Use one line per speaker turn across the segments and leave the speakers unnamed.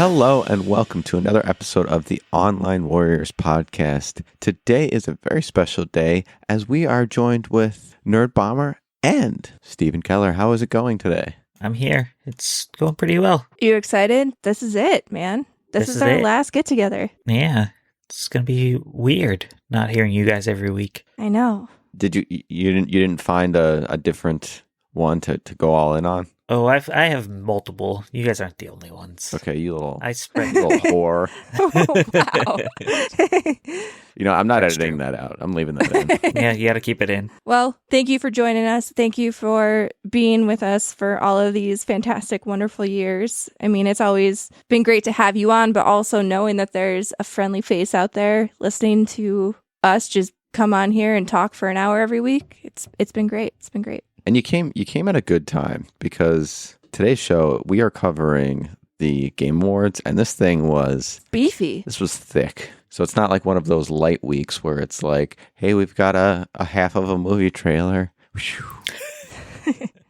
Hello and welcome to another episode of the Online Warriors podcast. Today is a very special day as we are joined with Nerdbomber and Stephen Keller. How is it going today?
I'm here. It's going pretty well.
You excited? This is it, man. This is our last get together.
Yeah, it's gonna be weird not hearing you guys every week.
I know.
Did you didn't find a different one to go all in on?
Oh, I have multiple. You guys aren't the only ones.
Okay, you little
I spread
little whore.
Wow.
I'm not
That's
editing
true.
that out. I'm leaving that in.
Yeah, you got to keep it in.
Well, thank you for joining us. Thank you for being with us for all of these fantastic, wonderful years. I mean, it's always been great to have you on, but also knowing that there's a friendly face out there listening to us just come on here and talk for an hour every week. It's been great. It's been great.
And you came at a good time because today's show we are covering the Game Awards, and this thing was
Beefy.
This was thick. So it's not like one of those light weeks where it's like, hey, we've got a half of a movie trailer.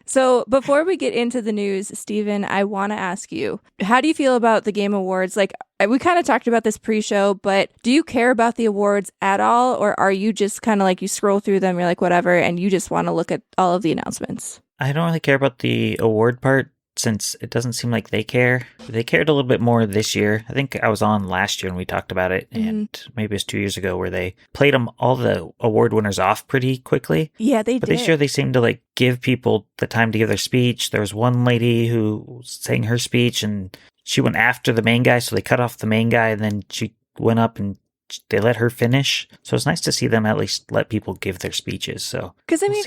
So before we get into the news, Stephen, I want to ask you, how do you feel about the Game Awards? Like, we kind of talked about this pre-show, but do you care about the awards at all? Or are you just kind of like you scroll through them, you're like, whatever, and you just want to look at all of the announcements?
I don't really care about the award part since it doesn't seem like they care. They cared a little bit more this year. I think I was on last year when we talked about it, and maybe it was 2 years ago where they played all the award winners off pretty quickly.
Yeah, they did.
But this year they seemed to like give people the time to give their speech. There was one lady who sang her speech and she went after the main guy, so they cut off the main guy and then she went up and they let her finish. So it's nice to see them at least let people give their speeches. So
because I mean,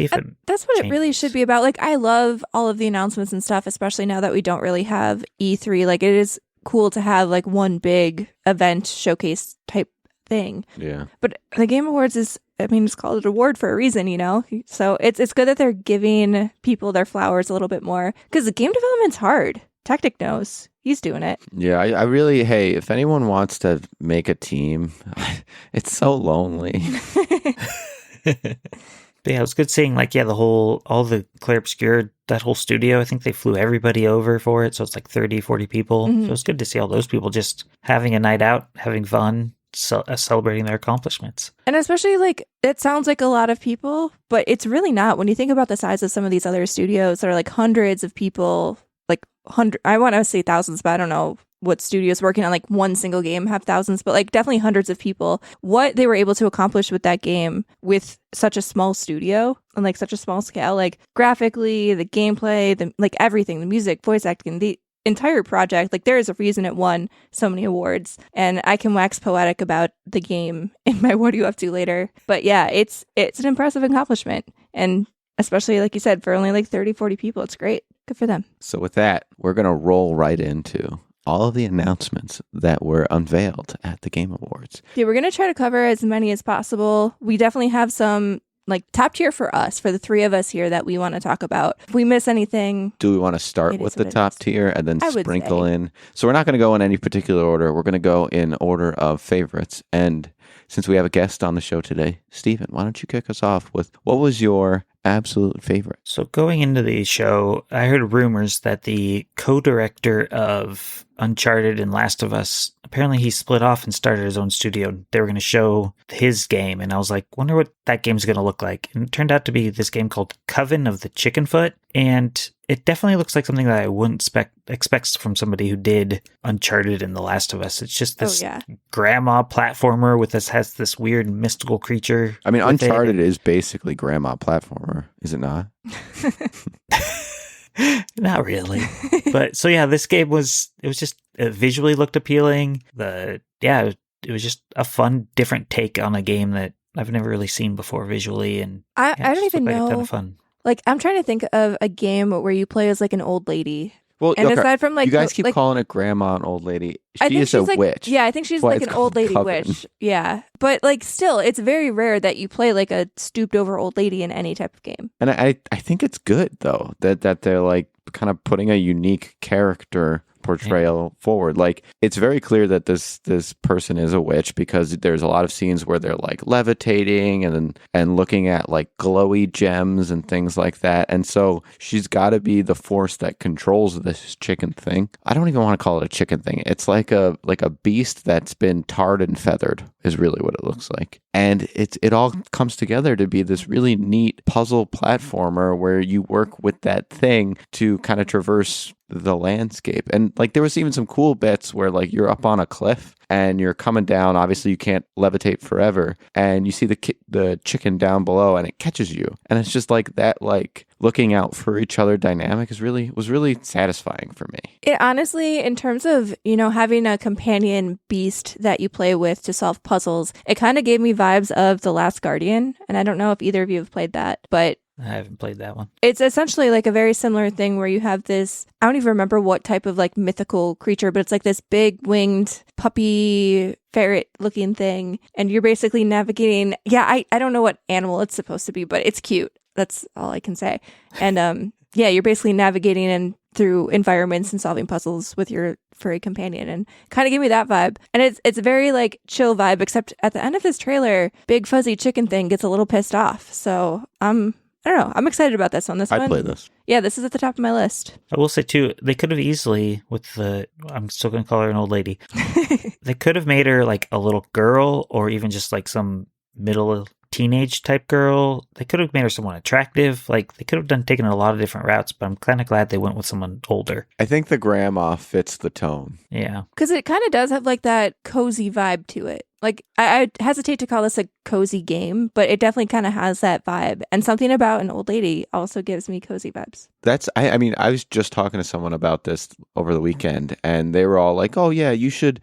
that's what it really should be about. Like, I love all of the announcements and stuff, especially now that we don't really have E3. Like, it is cool to have like one big event showcase type thing.
Yeah.
But the Game Awards is, I mean, it's called an award for a reason, you know? So it's good that they're giving people their flowers a little bit more because the game development's hard. Techtic knows. He's doing it.
Yeah, I really, hey, if anyone wants to make a team, it's so lonely.
But yeah, it was good seeing all the Clair Obscure, that whole studio. I think they flew everybody over for it. So it's like 30, 40 people. So it's good to see all those people just having a night out, having fun, celebrating their accomplishments.
And especially like, it sounds like a lot of people, but it's really not. When you think about the size of some of these other studios that are like hundreds of people, I want to say thousands, but I don't know what studios working on like one single game have thousands, but like definitely hundreds of people. What they were able to accomplish with that game with such a small studio and like such a small scale, like graphically, the gameplay, the like everything, the music, voice acting, the entire project, like there is a reason it won so many awards. And I can wax poetic about the game in my What Are You Up To later. But yeah, it's an impressive accomplishment. And especially like you said, for only like 30, 40 people, it's great. Good for them.
So with that, we're going to roll right into all of the announcements that were unveiled at the Game Awards.
Yeah, we're going to try to cover as many as possible. We definitely have some like top tier for us, for the three of us here that we want to talk about. If we miss anything...
Do we want to start with the top tier and then sprinkle in? So we're not going to go in any particular order. We're going to go in order of favorites. And since we have a guest on the show today, Stephen, why don't you kick us off with what was your absolute favorite?
So going into the show, I heard rumors that the co-director of Uncharted and Last of Us, apparently he split off and started his own studio. They were going to show his game, and I was like, wonder what that game's going to look like. And it turned out to be this game called Coven of the Chickenfoot, and it definitely looks like something that I wouldn't expect from somebody who did Uncharted and The Last of Us. It's just this grandma platformer has this weird mystical creature.
I mean, Uncharted is basically grandma platformer, is it not?
Not really. But so yeah, this game it visually looked appealing. It was just a fun, different take on a game that I've never really seen before visually. And
I don't even know.
A ton of fun.
Like, I'm trying to think of a game where you play as like an old lady.
Well,
and aside from like,
you guys keep
like,
calling it grandma and old lady.
She
is a
like,
witch.
Yeah, I think she's like an old lady
Coven.
witch. Yeah, but like still, it's very rare that you play like a stooped over old lady in any type of game.
And I think it's good though that they're like kind of putting a unique character portrayal forward. Like, it's very clear that this person is a witch because there's a lot of scenes where they're like levitating and looking at like glowy gems and things like that. And so she's got to be the force that controls this chicken thing. I don't even want to call it a chicken thing. It's like a beast that's been tarred and feathered is really what it looks like. And it all comes together to be this really neat puzzle platformer where you work with that thing to kind of traverse the landscape. And like there was even some cool bits where like you're up on a cliff and you're coming down. Obviously you can't levitate forever, and you see the chicken down below and it catches you. And it's just like that, like looking out for each other dynamic was really satisfying for me.
It honestly, in terms of, having a companion beast that you play with to solve puzzles, it kind of gave me vibes of The Last Guardian. And I don't know if either of you have played that, but
I haven't played that one.
It's essentially like a very similar thing where you have this, I don't even remember what type of like mythical creature, but it's like this big winged puppy ferret looking thing. And you're basically navigating. Yeah, I don't know what animal it's supposed to be, but it's cute. That's all I can say. And you're basically navigating and through environments and solving puzzles with your furry companion, and kind of give me that vibe. And it's a very like chill vibe, except at the end of this trailer, big fuzzy chicken thing gets a little pissed off. So I don't know. I'm excited about this one.
I'd play this.
Yeah, this is at the top of my list.
I will say, too, they could have easily, I'm still going to call her an old lady. They could have made her like a little girl, or even just like some middle teenage type girl. They could have made her someone attractive. Like, they could have taken a lot of different routes, but I'm kind of glad they went with someone older.
I think the grandma fits the tone.
Yeah.
Because it kind of does have like that cozy vibe to it. Like, I hesitate to call this a cozy game, but it definitely kind of has that vibe. And something about an old lady also gives me cozy vibes.
I mean, I was just talking to someone about this over the weekend, and they were all like, oh yeah, you should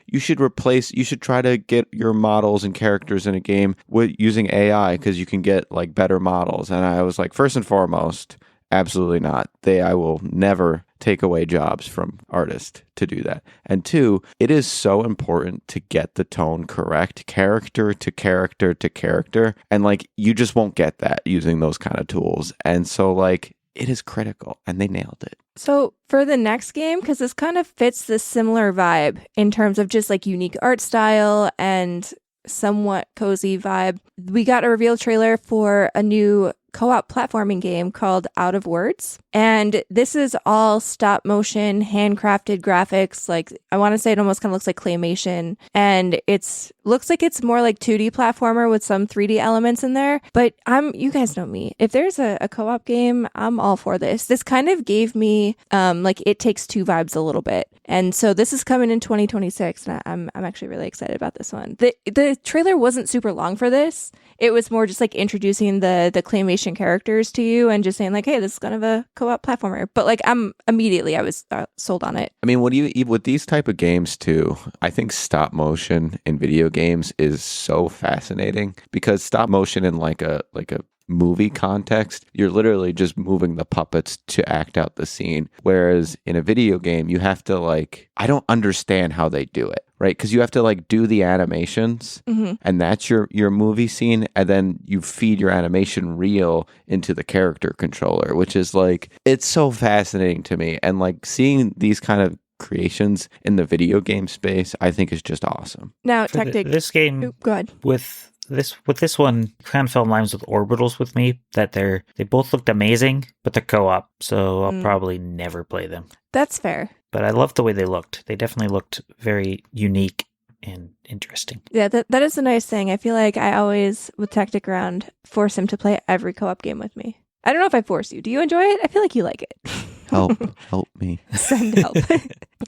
try to get your models and characters in a game with using AI because you can get like better models. And I was like, first and foremost, absolutely not. I will never take away jobs from artists to do that. And two, it is so important to get the tone correct, character to character to character. And like, you just won't get that using those kind of tools. And so like, it is critical, and they nailed it.
So for the next game, because this kind of fits this similar vibe in terms of just like unique art style and somewhat cozy vibe, we got a reveal trailer for a new co-op platforming game called Out of Words. And this is all stop motion, handcrafted graphics. Like, I want to say it almost kind of looks like claymation. And looks like it's more like 2D platformer with some 3D elements in there. But you guys know me. If there's a co-op game, I'm all for this. This kind of gave me like It Takes Two vibes a little bit. And so this is coming in 2026. And I'm actually really excited about this one. The trailer wasn't super long for this. It was more just like introducing the claymation characters to you and just saying like, hey, this is kind of a co-op platformer. But like, I was sold on it.
I mean, with these type of games too, I think stop motion in video games is so fascinating, because stop motion in like a movie context, you're literally just moving the puppets to act out the scene. Whereas in a video game, you have to I don't understand how they do it, right? Because you have to do the animations, and that's your movie scene, and then you feed your animation reel into the character controller, which is it's so fascinating to me. And seeing these kind of creations in the video game space, I think is just awesome.
Now, Techtic,
this game,
go ahead.
With this one, kind of fell in lines with Orbitals with me, that they both looked amazing, but they're co-op, so I'll probably never play them.
That's fair.
But I loved the way they looked. They definitely looked very unique and interesting.
Yeah, that is a nice thing. I feel like I always, with Techtic around, force him to play every co-op game with me. I don't know if I force you. Do you enjoy it? I feel like you like it.
Help me.
Send help.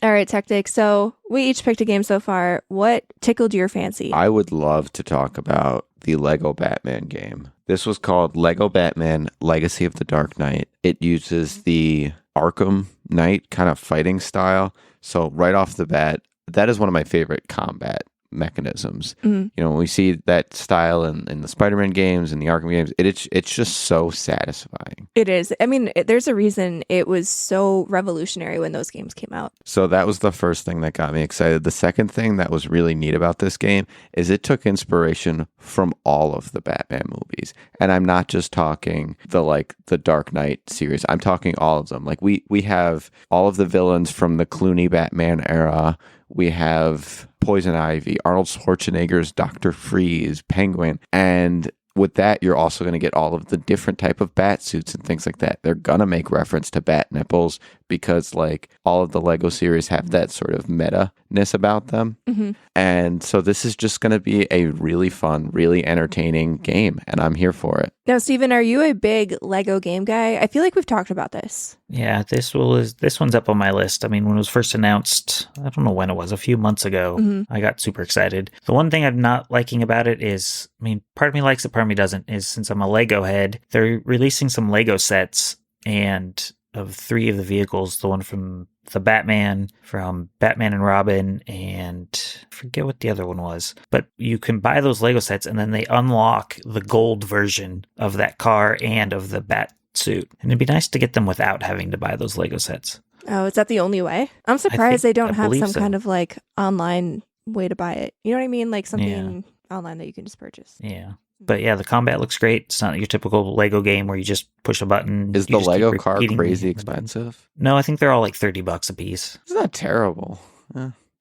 All right, Techtic. So we each picked a game so far. What tickled your fancy?
I would love to talk about the Lego Batman game. This was called Lego Batman Legacy of the Dark Knight. It uses the Arkham Knight kind of fighting style. So right off the bat, that is one of my favorite combat mechanisms.
Mhm.
You know, when we see that style in the Spider-Man games and the Arkham games, it's just so satisfying.
It is. I mean, there's a reason it was so revolutionary when those games came out.
So that was the first thing that got me excited. The second thing that was really neat about this game is it took inspiration from all of the Batman movies. And I'm not just talking the Dark Knight series. I'm talking all of them. Like we have all of the villains from the Clooney Batman era. We have Poison Ivy, Arnold Schwarzenegger's Dr. Freeze, Penguin, and with that, you're also going to get all of the different type of bat suits and things like that. They're going to make reference to bat nipples because like all of the Lego series have that sort of meta-ness about them.
Mm-hmm.
And so this is just going to be a really fun, really entertaining game, and I'm here for it.
Now, Steven, are you a big Lego game guy? I feel like we've talked about this.
Yeah, this one's up on my list. I mean, when it was first announced, I don't know when it was, a few months ago, I got super excited. The one thing I'm not liking about it is, I mean, part of me likes it, part of me doesn't, is since I'm a Lego head, they're releasing some Lego sets and of 3 of the vehicles, the one from the Batman, from Batman and Robin, and I forget what the other one was. But you can buy those Lego sets and then they unlock the gold version of that car and of the bat suit. And it'd be nice to get them without having to buy those Lego sets.
Oh, is that the only way? I'm surprised they don't have some
so.
kind of like online way to buy it. You know what I mean? Like something online that you can just purchase.
Yeah. But yeah, the combat looks great. It's not your typical Lego game where you just push a button.
Is the Lego car crazy expensive?
No, I think they're all like $30 a piece.
It's not terrible.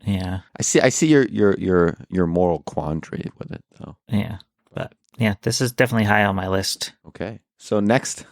Yeah.
I see your moral quandary with it though.
Yeah. But yeah, this is definitely high on my list.
Okay. So next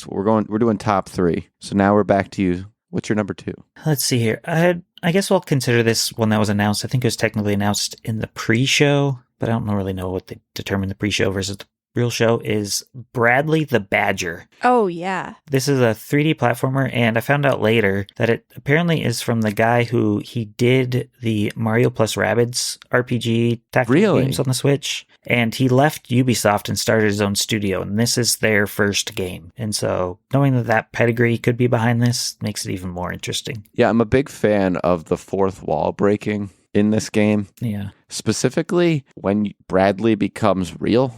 we're doing top 3. So now we're back to you. What's your number 2?
Let's see here. I guess I'll consider this one that was announced. I think it was technically announced in the pre-show, but I don't really know what they determined the pre-show versus the real show, is Bradley the Badger.
Oh, yeah.
This is a 3D platformer, and I found out later that it apparently is from the guy who he did the Mario plus Rabbids RPG tactical games on the Switch. And he left Ubisoft and started his own studio, and this is their first game. And so knowing that pedigree could be behind this makes it even more interesting.
Yeah, I'm a big fan of the fourth wall breaking in this game.
Yeah.
Specifically when Bradley becomes real.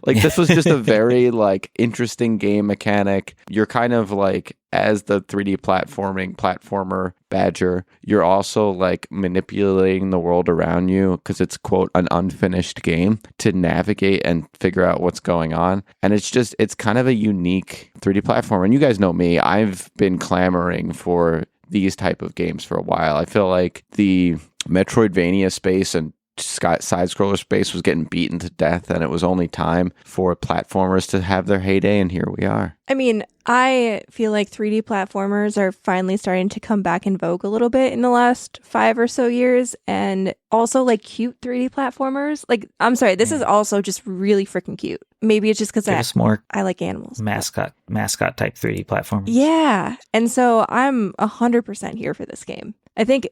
Like this was just a very like interesting game mechanic. You're kind of like, as the 3D platformer Badger, you're also like manipulating the world around you because it's quote an unfinished game to navigate and figure out what's going on. And it's kind of a unique 3D platformer. And you guys know me, I've been clamoring for these type of games for a while. I feel like the Metroidvania space and side-scroller space was getting beaten to death, and it was only time for platformers to have their heyday, and here we are.
I mean, I feel like 3D platformers are finally starting to come back in vogue a little bit in the last 5 or so years, and also like cute 3D platformers. Like, I'm sorry, this is also just really freaking cute. Maybe it's just because I like animals.
Mascot type 3D platformers.
Yeah, and so I'm 100% here for this game. I think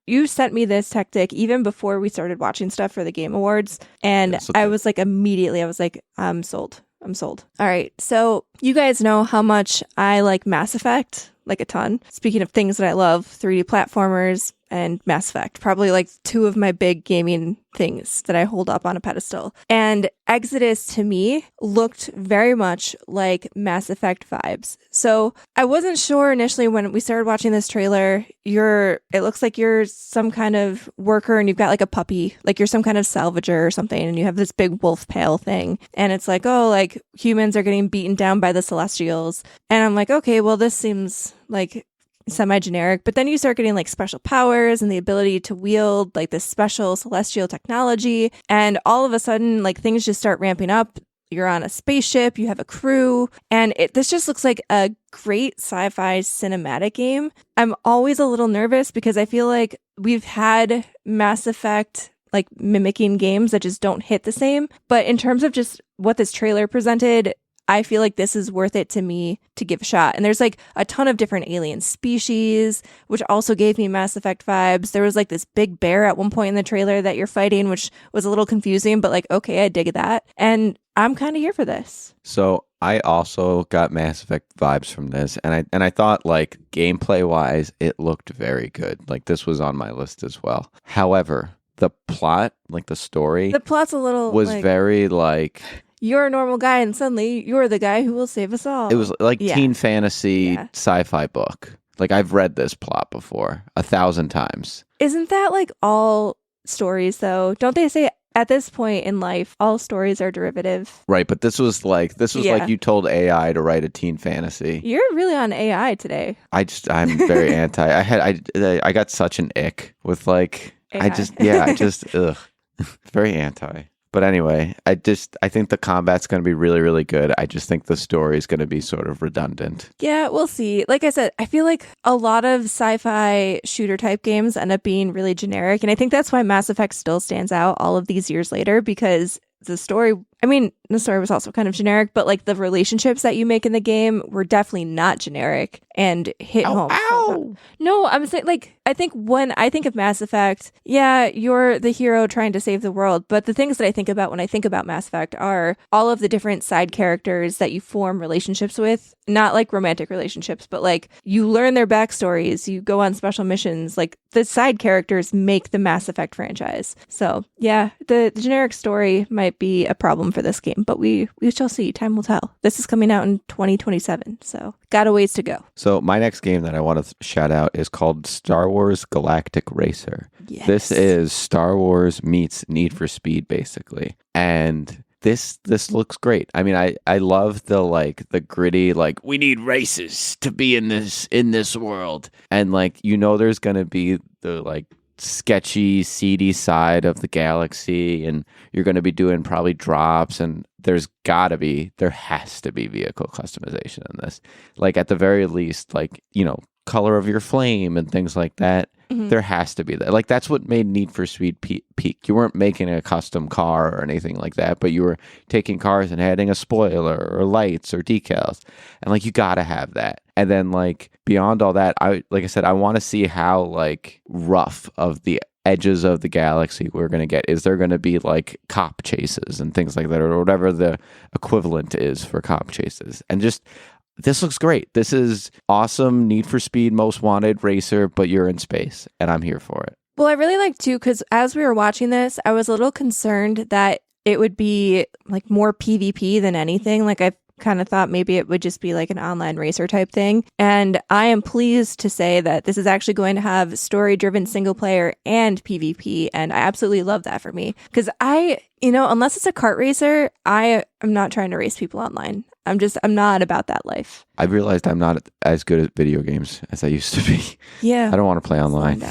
you sent me this Techtic even before we started watching stuff for the Game Awards, and I was like, immediately, I was like, I'm sold. All right, so you guys know how much I like Mass Effect, like a ton. Speaking of things that I love, 3D platformers and Mass Effect, probably like 2 of my big gaming things that I hold up on a pedestal. And Exodus to me looked very much like Mass Effect vibes. So I wasn't sure initially when we started watching this trailer, it looks like you're some kind of worker and you've got like a puppy, like you're some kind of salvager or something, and you have this big wolf pale thing. And it's like, oh, like humans are getting beaten down by the Celestials. And I'm like, okay, well, this seems like semi-generic, but then you start getting like special powers and the ability to wield like this special celestial technology, and all of a sudden like things just start ramping up. You're on a spaceship, you have a crew, and this just looks like a great sci-fi cinematic game. I'm always a little nervous because I feel like we've had Mass Effect like mimicking games that just don't hit the same, but in terms of just what this trailer presented, I feel like this is worth it to me to give a shot. And there's like a ton of different alien species, which also gave me Mass Effect vibes. There was like this big bear at one point in the trailer that you're fighting, which was a little confusing, but like, okay, I dig that. And I'm kind of here for this.
So I also got Mass Effect vibes from this, and I thought like gameplay wise, it looked very good. Like this was on my list as well. However, the plot, like the story,
The plot's a little
was very like,
you're a normal guy and suddenly you're the guy who will save us all.
it was like teen fantasy sci-fi book. Like, I've read this plot before 1,000 times.
Isn't that like all stories though? Don't they say at this point in life, all stories are derivative?
Right, but this was like you told AI to write a teen fantasy.
You're really on AI today.
I'm very anti. I got such an ick with like,
AI.
Ugh, very anti. But anyway, I think the combat's going to be really, really good. I just think the story is going to be sort of redundant.
Yeah, we'll see. Like I said, I feel like a lot of sci-fi shooter type games end up being really generic. And I think that's why Mass Effect still stands out all of these years later, because the story was also kind of generic, but like the relationships that you make in the game were definitely not generic and hit home.
Ow.
No, I'm saying, like, I think when I think of Mass Effect, yeah, you're the hero trying to save the world. But the things that I think about when I think about Mass Effect are all of the different side characters that you form relationships with, not like romantic relationships, but like you learn their backstories, you go on special missions, like the side characters make the Mass Effect franchise. So yeah, the generic story might be a problem for this game, but we shall see. Time will tell. This is coming out in 2027, so got a ways to go.
So my next game that I want to shout out is called Star Wars Galactic Racer.
Yes.
This is Star Wars meets Need for Speed, basically. And this looks great. I mean, I love the gritty, like, we need races to be in this world. And like, there's gonna be the like sketchy, seedy side of the galaxy, and you're going to be doing probably drops, and there has to be vehicle customization in this. Like, at the very least, like, color of your flame and things like that. Mm-hmm. There has to be that. Like, that's what made Need for Speed peak. You weren't making a custom car or anything like that, but you were taking cars and adding a spoiler or lights or decals. And like, you got to have that. And then like beyond all that, I want to see how like rough of the edges of the galaxy we're going to get. Is there going to be like cop chases and things like that, or whatever the equivalent is for cop chases? And just, this looks great. This is awesome. Need for Speed, Most Wanted racer, but you're in space, and I'm here for it.
Well, I really like too, because as we were watching this, I was a little concerned that it would be like more PvP than anything. Like, I kind of thought maybe it would just be like an online racer type thing. And I am pleased to say that this is actually going to have story-driven single player and PvP. And I absolutely love that for me. Because unless it's a kart racer, I am not trying to race people online. I'm not about that life.
I've realized I'm not as good at video games as I used to be.
Yeah.
I don't want to play online.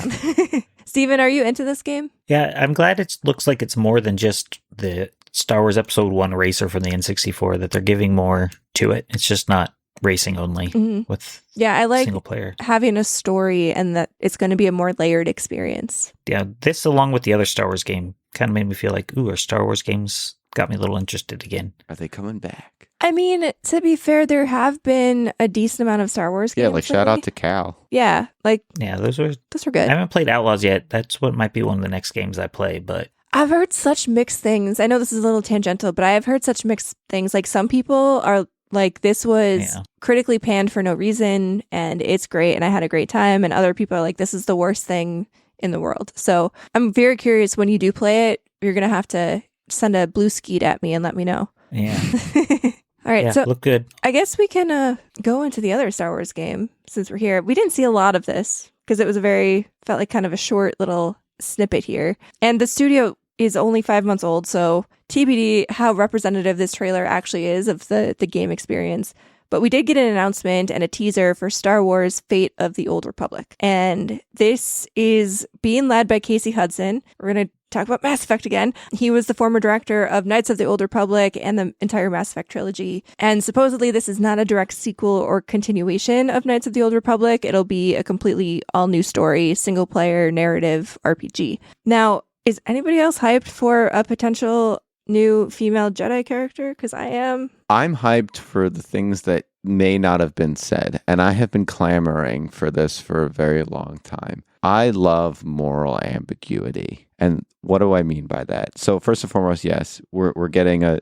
Steven, are you into this game?
Yeah, I'm glad it looks like it's more than just the Star Wars Episode 1 racer from the N64, that they're giving more to it. It's just not racing only with
I like
single player.
Having a story, and that it's going to be a more layered experience.
Yeah, this along with the other Star Wars game kind of made me feel like, our Star Wars games got me a little interested again.
Are they coming back?
I mean, to be fair, there have been a decent amount of Star Wars games.
Yeah, like shout out to Cal.
Yeah,
those were
good.
I haven't played Outlaws yet. That's what might be one of the next games I play, but
I've heard such mixed things. I know this is a little tangential, but I have heard such mixed things. Like, some people are like, this was critically panned for no reason, and it's great, and I had a great time. And other people are like, this is the worst thing in the world. So I'm very curious, when you do play it, you're going to have to send a blue skeet at me and let me know.
Yeah.
All right, so
look good.
I guess we can go into the other Star Wars game since we're here. We didn't see a lot of this because it was felt like kind of a short little snippet here. And the studio is only 5 months old, so TBD how representative this trailer actually is of the game experience. But we did get an announcement and a teaser for Star Wars Fate of the Old Republic. And this is being led by Casey Hudson. We're going to talk about Mass Effect again. He was the former director of Knights of the Old Republic and the entire Mass Effect trilogy. And supposedly this is not a direct sequel or continuation of Knights of the Old Republic. It'll be a completely all new story, single player narrative RPG. Now, is anybody else hyped for a potential new female Jedi character? Because I am.
I'm hyped for the things that may not have been said, and I have been clamoring for this for a very long time. I love moral ambiguity. And what do I mean by that? So first and foremost, yes, we're getting a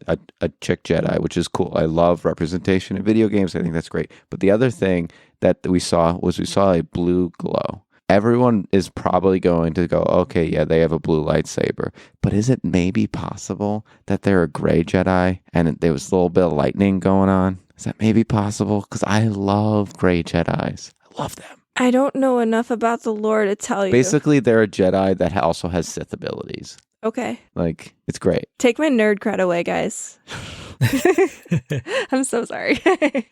chick Jedi, which is cool. I love representation in video games. I think that's great. But the other thing that we saw a blue glow. everyone is probably going to go, okay, yeah, they have a blue lightsaber. But is it maybe possible that they're a gray Jedi and there was a little bit of lightning going on? Is that maybe possible? Because I love gray Jedis. I love them.
I don't know enough about the lore to tell you.
Basically, they're a Jedi that also has Sith abilities.
Okay.
Like, it's great.
Take my nerd cred away, guys. I'm so sorry.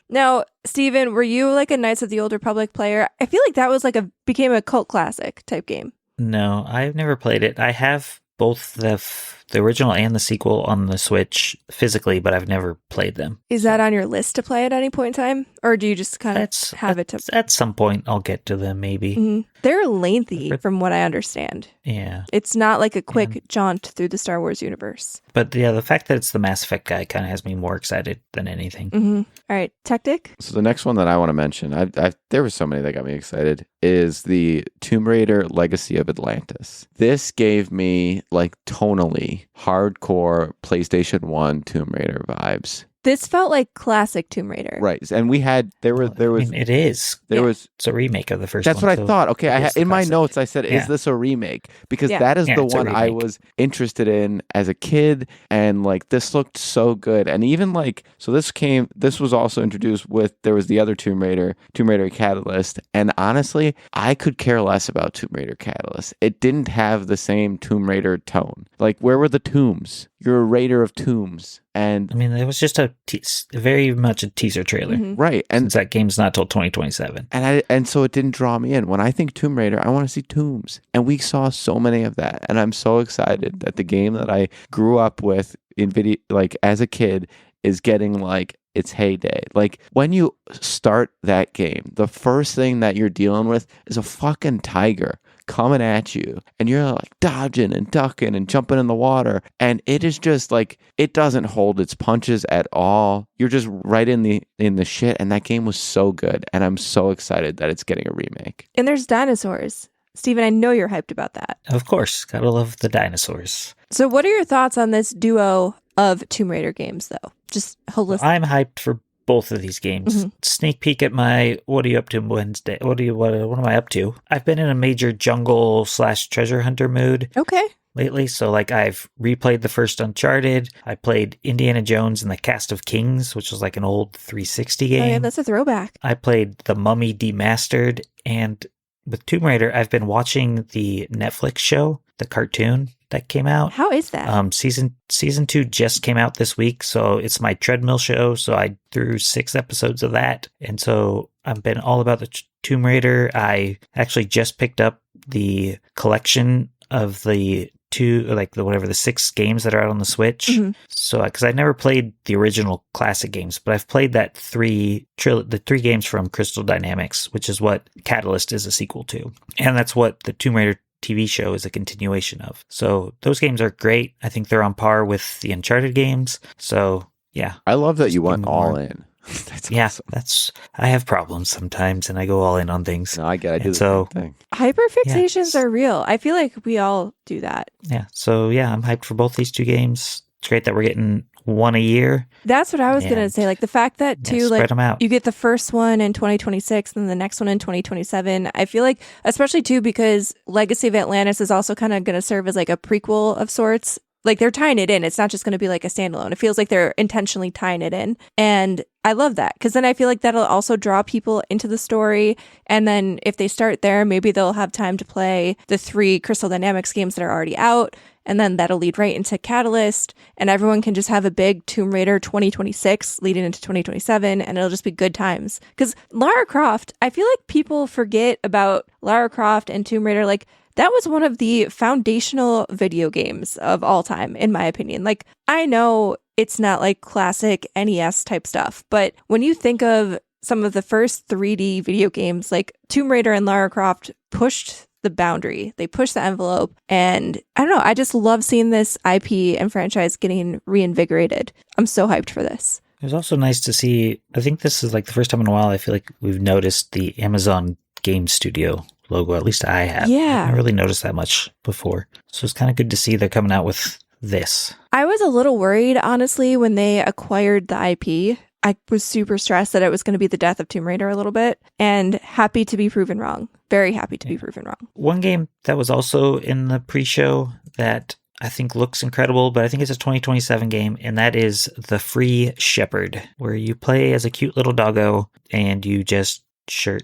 Now, Steven, were you like a Knights of the Old Republic player? I feel like that was became a cult classic type game.
No, I've never played it. I have both the original and the sequel on the Switch physically, but I've never played them.
Is that on your list to play at any point in time? Or do you just kind of have it to...
At some point, I'll get to them, maybe.
Mm-hmm. They're lengthy, from what I understand.
Yeah.
It's not like a quick jaunt through the Star Wars universe.
But yeah, the fact that it's the Mass Effect guy kind of has me more excited than anything.
Mm-hmm. All right, Techtic?
So the next one that I want to mention, there were so many that got me excited, is the Tomb Raider Legacy of Atlantis. This gave me, like, tonally hardcore PlayStation 1 Tomb Raider vibes.
This felt like classic Tomb Raider.
Right. And we had, there was...
I mean, it is. It's a remake of the first one.
That's what I thought. Okay, in my notes, I said, is this a remake? Because that is the one I was interested in as a kid. And like, this looked so good. And even like, so this was also introduced with, there was the other Tomb Raider Catalyst. And honestly, I could care less about Tomb Raider Catalyst. It didn't have the same Tomb Raider tone. Like, where were the tombs? You're a raider of tombs. And
I mean, it was just very much a teaser trailer.
Mm-hmm.
Right. And
since that game's not till 2027.
And so it didn't draw me in. When I think Tomb Raider, I want to see tombs. And we saw so many of that. And I'm so excited that the game that I grew up with in video, like as a kid, is getting like its heyday. Like when you start that game, the first thing that you're dealing with is a fucking tiger coming at you, and you're like dodging and ducking and jumping in the water, and it is just like, it doesn't hold its punches at all. You're just right in the shit, and that game was so good, and I'm so excited that it's getting a remake.
And there's dinosaurs. Steven, I know you're hyped about that.
Of course, gotta love the dinosaurs.
So what are your thoughts on this duo of Tomb Raider games, though? Just holistic.
I'm hyped for both of these games. Mm-hmm. Sneak peek at my what are you up to Wednesday? What am I up to? I've been in a major jungle / treasure hunter mood.
Okay.
Lately, so like I've replayed the first Uncharted. I played Indiana Jones and the Cast of Kings, which was like an old 360 game.
Oh yeah, that's a throwback.
I played The Mummy Demastered, and with Tomb Raider, I've been watching the Netflix show, the cartoon that came out.
How is that?
Season 2 just came out this week, so it's my treadmill show. So I threw 6 episodes of that, and so I've been all about the Tomb Raider. I actually just picked up the collection of the 6 games that are out on the Switch. Mm-hmm. So because I never played the original classic games, but I've played the 3 games from Crystal Dynamics, which is what Catalyst is a sequel to, and that's what the Tomb Raider TV show is a continuation of. So those games are great. I think they're on par with the Uncharted games. So yeah,
I love that you went all in.
That's awesome. I have problems sometimes, and I go all in on things.
No, I get it. I do the same thing.
Hyperfixations are real. I feel like we all do that.
Yeah. So yeah, I'm hyped for both these 2 games. It's great that we're getting one a year.
That's what I was going to say. Like the fact that
spread them out.
You get the first one in 2026 and the next one in 2027. I feel like, especially too, because Legacy of Atlantis is also kind of going to serve as like a prequel of sorts. Like they're tying it in. It's not just going to be like a standalone. It feels like they're intentionally tying it in. And I love that because then I feel like that'll also draw people into the story. And then if they start there, maybe they'll have time to play the 3 Crystal Dynamics games that are already out. And then that'll lead right into Catalyst. And everyone can just have a big Tomb Raider 2026 leading into 2027. And it'll just be good times. Because Lara Croft, I feel like people forget about Lara Croft and Tomb Raider. Like, that was one of the foundational video games of all time, in my opinion. Like, I know it's not like classic NES type stuff, but when you think of some of the first 3D video games, like Tomb Raider and Lara Croft pushed the boundary. They pushed the envelope. And I don't know, I just love seeing this IP and franchise getting reinvigorated. I'm so hyped for this.
It was also nice to see, I think this is like the first time in a while I feel like we've noticed the Amazon Game Studio logo. At least I have.
Yeah.
I haven't really noticed that much before. So it's kind of good to see they're coming out with this.
I was a little worried, honestly, when they acquired the IP. I was super stressed that it was going to be the death of Tomb Raider a little bit, and happy to be proven wrong. Very happy to be proven wrong.
One game that was also in the pre-show that I think looks incredible, but I think it's a 2027 game, and that is The Free Shepherd, where you play as a cute little doggo and you just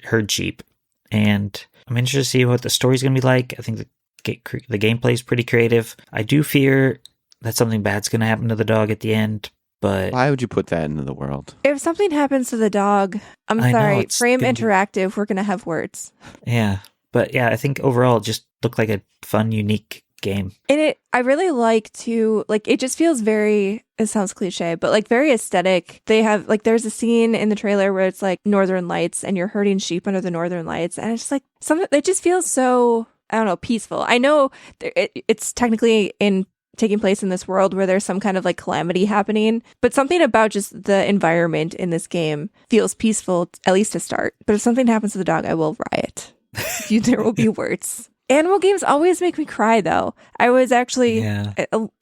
herd sheep. And I'm interested to see what the story's going to be like. I think the gameplay is pretty creative. I do fear that something bad's going to happen to the dog at the end, but...
Why would you put that into the world?
If something happens to the dog, I'm sorry, Frame Interactive, we're going to have words.
Yeah, but yeah, I think overall it just looked like a fun, unique game.
And I really like to, like, it just feels very, it sounds cliche, but like very aesthetic. They have, like, there's a scene in the trailer where it's like Northern Lights and you're herding sheep under the Northern Lights. And it's just like, something, it just feels so, I don't know, peaceful. I know it's technically taking place in this world where there's some kind of like calamity happening, but something about just the environment in this game feels peaceful, at least to start. But if something happens to the dog, I will riot. There will be words. Animal games always make me cry, though. I was actually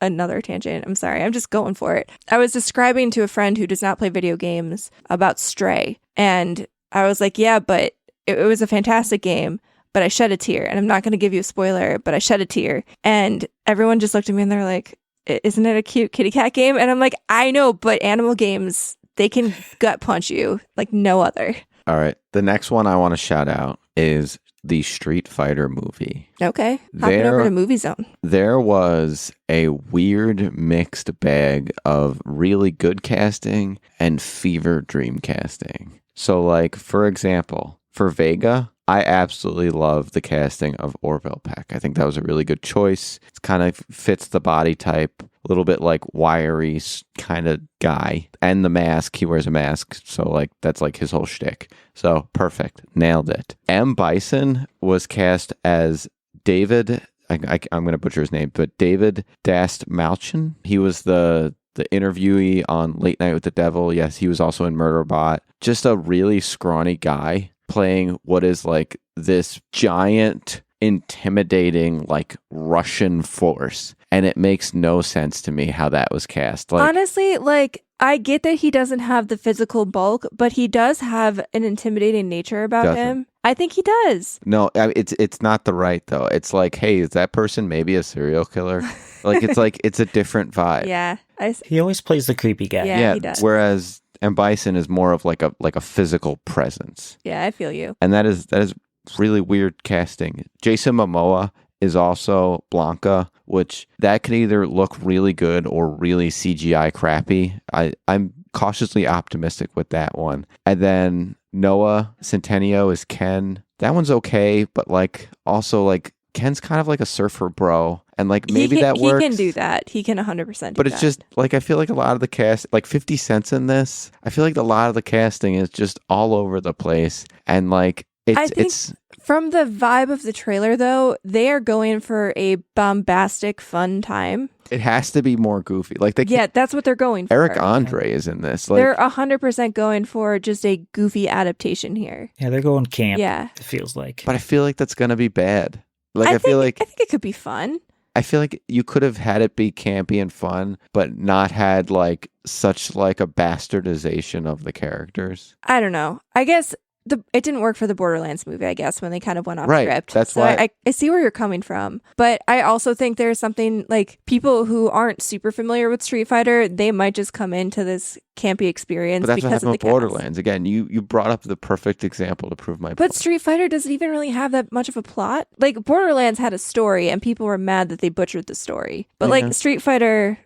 another tangent. I'm sorry. I'm just going for it. I was describing to a friend who does not play video games about Stray, and I was like, yeah, but it was a fantastic game, but I shed a tear. And I'm not going to give you a spoiler, but I shed a tear. And everyone just looked at me and they're like, isn't it a cute kitty cat game? And I'm like, I know, but animal games, they can gut punch you like no other.
All right. The next one I want to shout out is the Street Fighter movie.
Okay. Hopping over to Movie Zone.
There was a weird mixed bag of really good casting and fever dream casting. So, like, for example, for Vega, I absolutely love the casting of Orville Peck. I think that was a really good choice. It kind of fits the body type, a little bit like wiry kind of guy. And the mask, he wears a mask, so like that's like his whole shtick. So perfect, nailed it. M. Bison was cast as David. I'm going to butcher his name, but David Dastmalchian. He was the interviewee on Late Night with the Devil. Yes, he was also in Murderbot. Just a really scrawny guy playing what is like this giant, intimidating, like Russian force. And it makes no sense to me how that was cast. Like, honestly,
like, I get that he doesn't have the physical bulk, but he does have an intimidating nature about him. I think he does.
No, it's not the right, though. It's like, hey, is that person maybe a serial killer? Like, it's a different vibe.
Yeah.
He always plays the creepy guy.
Yeah, he does.
Whereas M. Bison is more of like a physical presence.
Yeah, I feel you.
And that is really weird casting. Jason Momoa is also Blanca, which that could either look really good or really CGI crappy. I'm cautiously optimistic with that one. And then Noah Centineo is Ken. That one's okay, but like also like Ken's kind of like a surfer bro. And like maybe that works.
He can do that. He can 100% do that.
But it's just like I feel like a lot of the cast, like 50 Cent's in this. I feel like a lot of the casting is just all over the place. And like it's
from the vibe of the trailer, though, they are going for a bombastic, fun time.
It has to be more goofy. Like
that's what they're going for.
Eric Andre is in this. Like,
they're 100% going for just a goofy adaptation here.
Yeah, they're going camp.
Yeah,
it feels like.
But I feel like that's gonna be bad. Like
I think it could be fun.
I feel like you could have had it be campy and fun, but not had like such like a bastardization of the characters.
I don't know. I guess it didn't work for the Borderlands movie, I guess, when they kind of went off script.
That's why
I see where you're coming from. But I also think there's something like people who aren't super familiar with Street Fighter, they might just come into this campy experience
because
of the
Borderlands. Again, you brought up the perfect example to prove my point.
But Street Fighter doesn't even really have that much of a plot. Like Borderlands had a story and people were mad that they butchered the story. But like Street Fighter,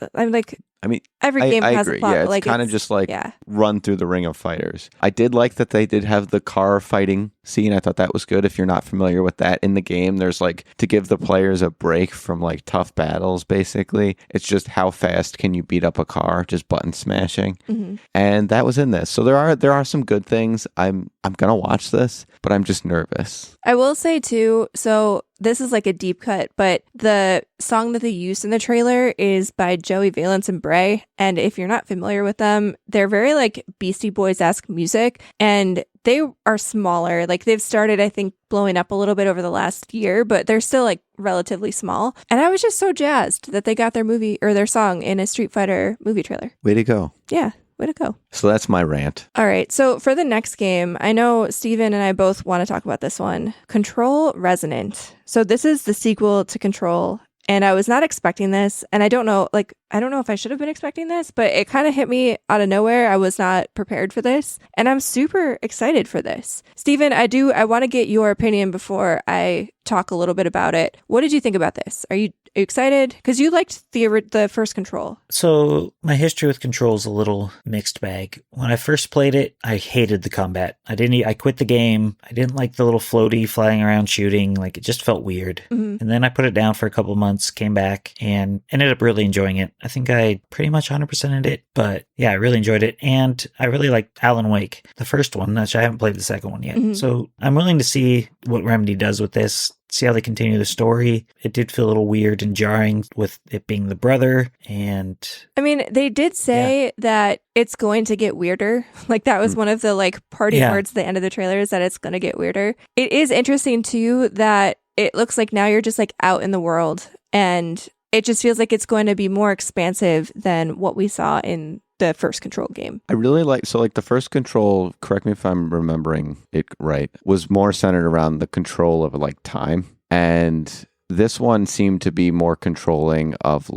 every game has
agree.
a plot.
Yeah,
but
it's kind of just like run through the ring of fighters. I did like that they did have the car fighting scene. I thought that was good. If you're not familiar with that in the game, there's like to give the players a break from like tough battles, basically. It's just how fast can you beat up a car, just button smashing. Mm-hmm. And that was in this. So there are some good things. I'm going to watch this, but I'm just nervous.
I will say too, so this is like a deep cut, but the song that they used in the trailer is by Joey Valence and Bray. And if you're not familiar with them, they're very like Beastie Boys-esque music. And they are smaller. Like they've started, I think, blowing up a little bit over the last year, but they're still like relatively small. And I was just so jazzed that they got their movie or their song in a Street Fighter movie trailer.
Way to go.
Yeah. Way to go.
So that's my rant.
All right. So for the next game, I know Steven and I both want to talk about this one. Control Resonant. So this is the sequel to Control. And I was not expecting this. And I don't know if I should have been expecting this, but it kind of hit me out of nowhere. I was not prepared for this. And I'm super excited for this. Steven, I want to get your opinion before I talk a little bit about it. What did you think about this? Are you excited? Because you liked the first Control.
So my history with Control is a little mixed bag. When I first played it, I hated the combat. I quit the game. I didn't like the little floaty flying around shooting. Like, it just felt weird. Mm-hmm. And then I put it down for a couple months, came back, and ended up really enjoying it. I think I pretty much 100%ed it, but yeah, I really enjoyed it. And I really liked Alan Wake, the first one, which I haven't played the second one yet. Mm-hmm. So I'm willing to see what Remedy does with this. See how they continue the story. It did feel a little weird and jarring with it being the brother. And
I mean, they did say that it's going to get weirder. Like, that was one of the party words at the end of the trailer, is that it's going to get weirder. It is interesting too that it looks like now you're just out in the world, and it just feels like it's going to be more expansive than what we saw in the first Control game.
I really the first Control, correct me if I'm remembering it right, was more centered around the control of time. And this one seemed to be more controlling of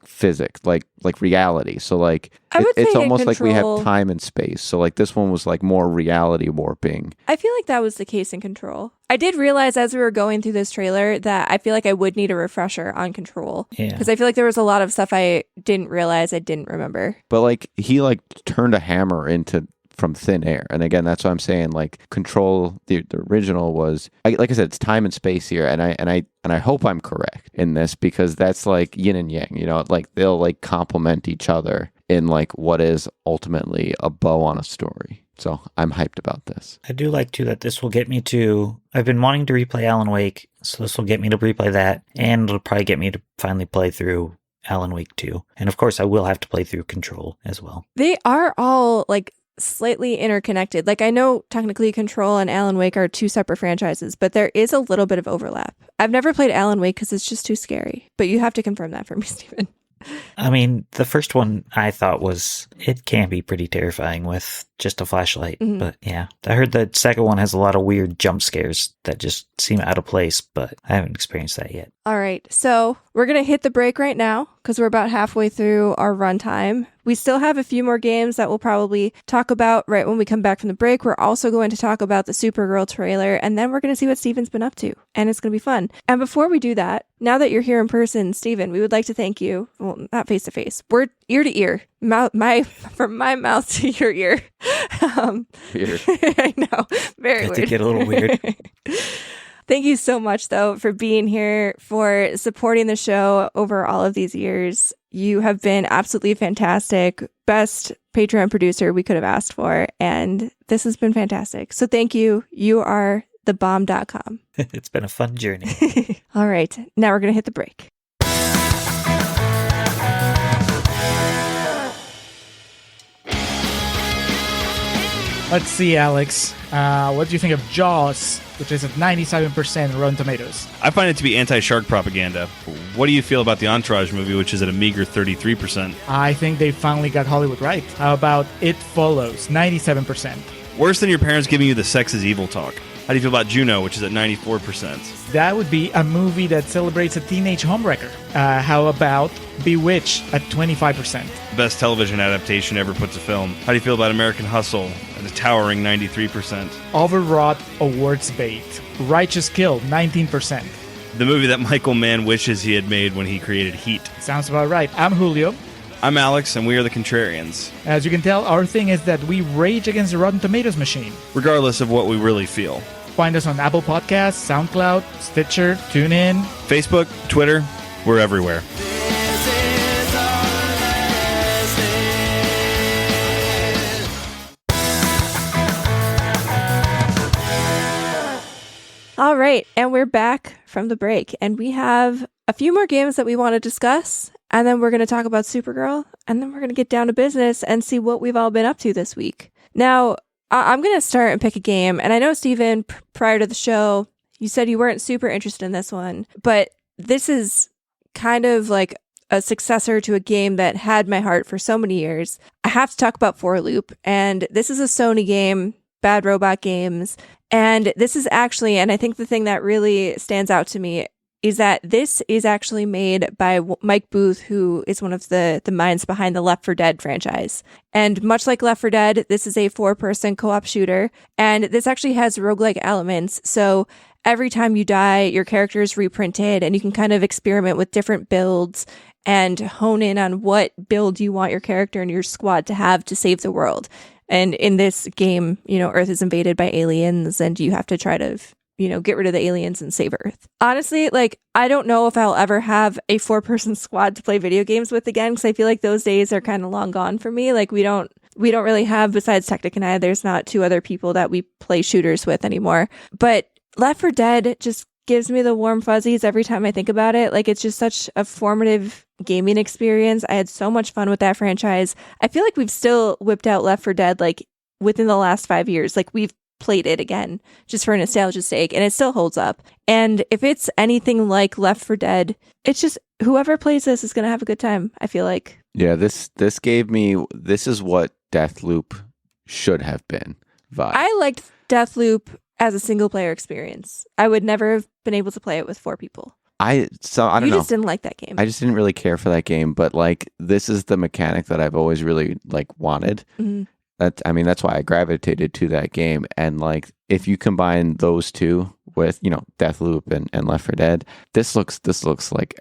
physics, like reality. So it's almost like we have time and space. So this one was more reality warping.
I feel like that was the case in Control. I did realize as we were going through this trailer that I feel like I would need a refresher on Control. Yeah. Because I feel like there was a lot of stuff I didn't realize I didn't remember.
But he turned a hammer from thin air. And again, that's what I'm saying. Control, the original was, like I said, it's time and space here. And I hope I'm correct in this, because that's yin and yang, they'll complement each other in what is ultimately a bow on a story. So I'm hyped about this.
I do like too that this will get me to, I've been wanting to replay Alan Wake, so this will get me to replay that, and it'll probably get me to finally play through Alan Wake 2. And of course I will have to play through Control as well.
They are all slightly interconnected. I know technically Control and Alan Wake are two separate franchises, but there is a little bit of overlap. I've never played Alan Wake because it's just too scary, but you have to confirm that for me, Stephen.
I mean, the first one I thought it can be pretty terrifying with just a flashlight. Mm-hmm. But yeah, I heard the second one has a lot of weird jump scares that just seem out of place, but I haven't experienced that yet.
All right, so we're going to hit the break right now because we're about halfway through our runtime. We still have a few more games that we'll probably talk about right when we come back from the break. We're also going to talk about the Supergirl trailer, and then we're going to see what Steven's been up to, and it's going to be fun. And before we do that, now that you're here in person, Steven, we would like to thank you. Well, not face to face. We're ear to ear, from my mouth to your ear.
Weird.
I know, very weird.
It did get a little weird.
Thank you so much, though, for being here, for supporting the show over all of these years. You have been absolutely fantastic. Best Patreon producer we could have asked for. And this has been fantastic. So thank you. You are thebomb.com.
It's been a fun journey.
All right. Now we're going to hit the break.
Let's see, Alex. What do you think of Jaws, which is at 97% Rotten Tomatoes?
I find it to be anti-shark propaganda. What do you feel about the Entourage movie, which is at a meager 33%?
I think they finally got Hollywood right. How about It Follows, 97%?
Worse than your parents giving you the sex is evil talk. How do you feel about Juno, which is at 94%?
That would be a movie that celebrates a teenage homewrecker. How about Bewitched at 25%?
Best television adaptation ever put to film. How do you feel about American Hustle at a towering 93%?
Overwrought awards bait. Righteous Kill, 19%.
The movie that Michael Mann wishes he had made when he created Heat.
Sounds about right. I'm Julio.
I'm Alex, and we are the Contrarians.
As you can tell, our thing is that we rage against the Rotten Tomatoes machine.
Regardless of what we really feel.
Find us on Apple Podcasts, SoundCloud, Stitcher, TuneIn,
Facebook, Twitter, we're everywhere.
All right, and we're back from the break, and we have a few more games that we want to discuss, and then we're going to talk about Supergirl, and then we're going to get down to business and see what we've all been up to this week. Now, I'm going to start and pick a game, and I know, Steven, prior to the show, you said you weren't super interested in this one, but this is kind of like a successor to a game that had my heart for so many years, I have to talk about For Loop. And this is a Sony game, Bad Robot Games. And this is actually, and I think the thing that really stands out to me is that this is actually made by Mike Booth, who is one of the minds behind the Left 4 Dead franchise. And much like Left 4 Dead, this is a 4-person co-op shooter. And this actually has roguelike elements. So every time you die, your character is reprinted, and you can kind of experiment with different builds and hone in on what build you want your character and your squad to have to save the world. And in this game, Earth is invaded by aliens, and you have to try to, get rid of the aliens and save Earth. Honestly, I don't know if I'll ever have a 4-person squad to play video games with again, because I feel like those days are kind of long gone for me. We don't really have, besides Techtic and I, there's not 2 other people that we play shooters with anymore. But Left 4 Dead just gives me the warm fuzzies every time I think about it. It's just such a formative gaming experience. I had so much fun with that franchise. I feel like we've still whipped out Left 4 Dead within the last 5 years. We've played it again just for nostalgia's sake, and it still holds up. And if it's anything like Left 4 Dead, it's just whoever plays this is going to have a good time, I feel like.
Yeah, this gave me, this is what Deathloop should have been vibe.
I liked Deathloop as a single player experience. I would never have been able to play it with 4 people.
I don't know.
You just didn't like that game.
I just didn't really care for that game, but this is the mechanic that I've always really wanted.
Mm-hmm.
That's why I gravitated to that game. And if you combine those two with, Deathloop and Left 4 Dead, this looks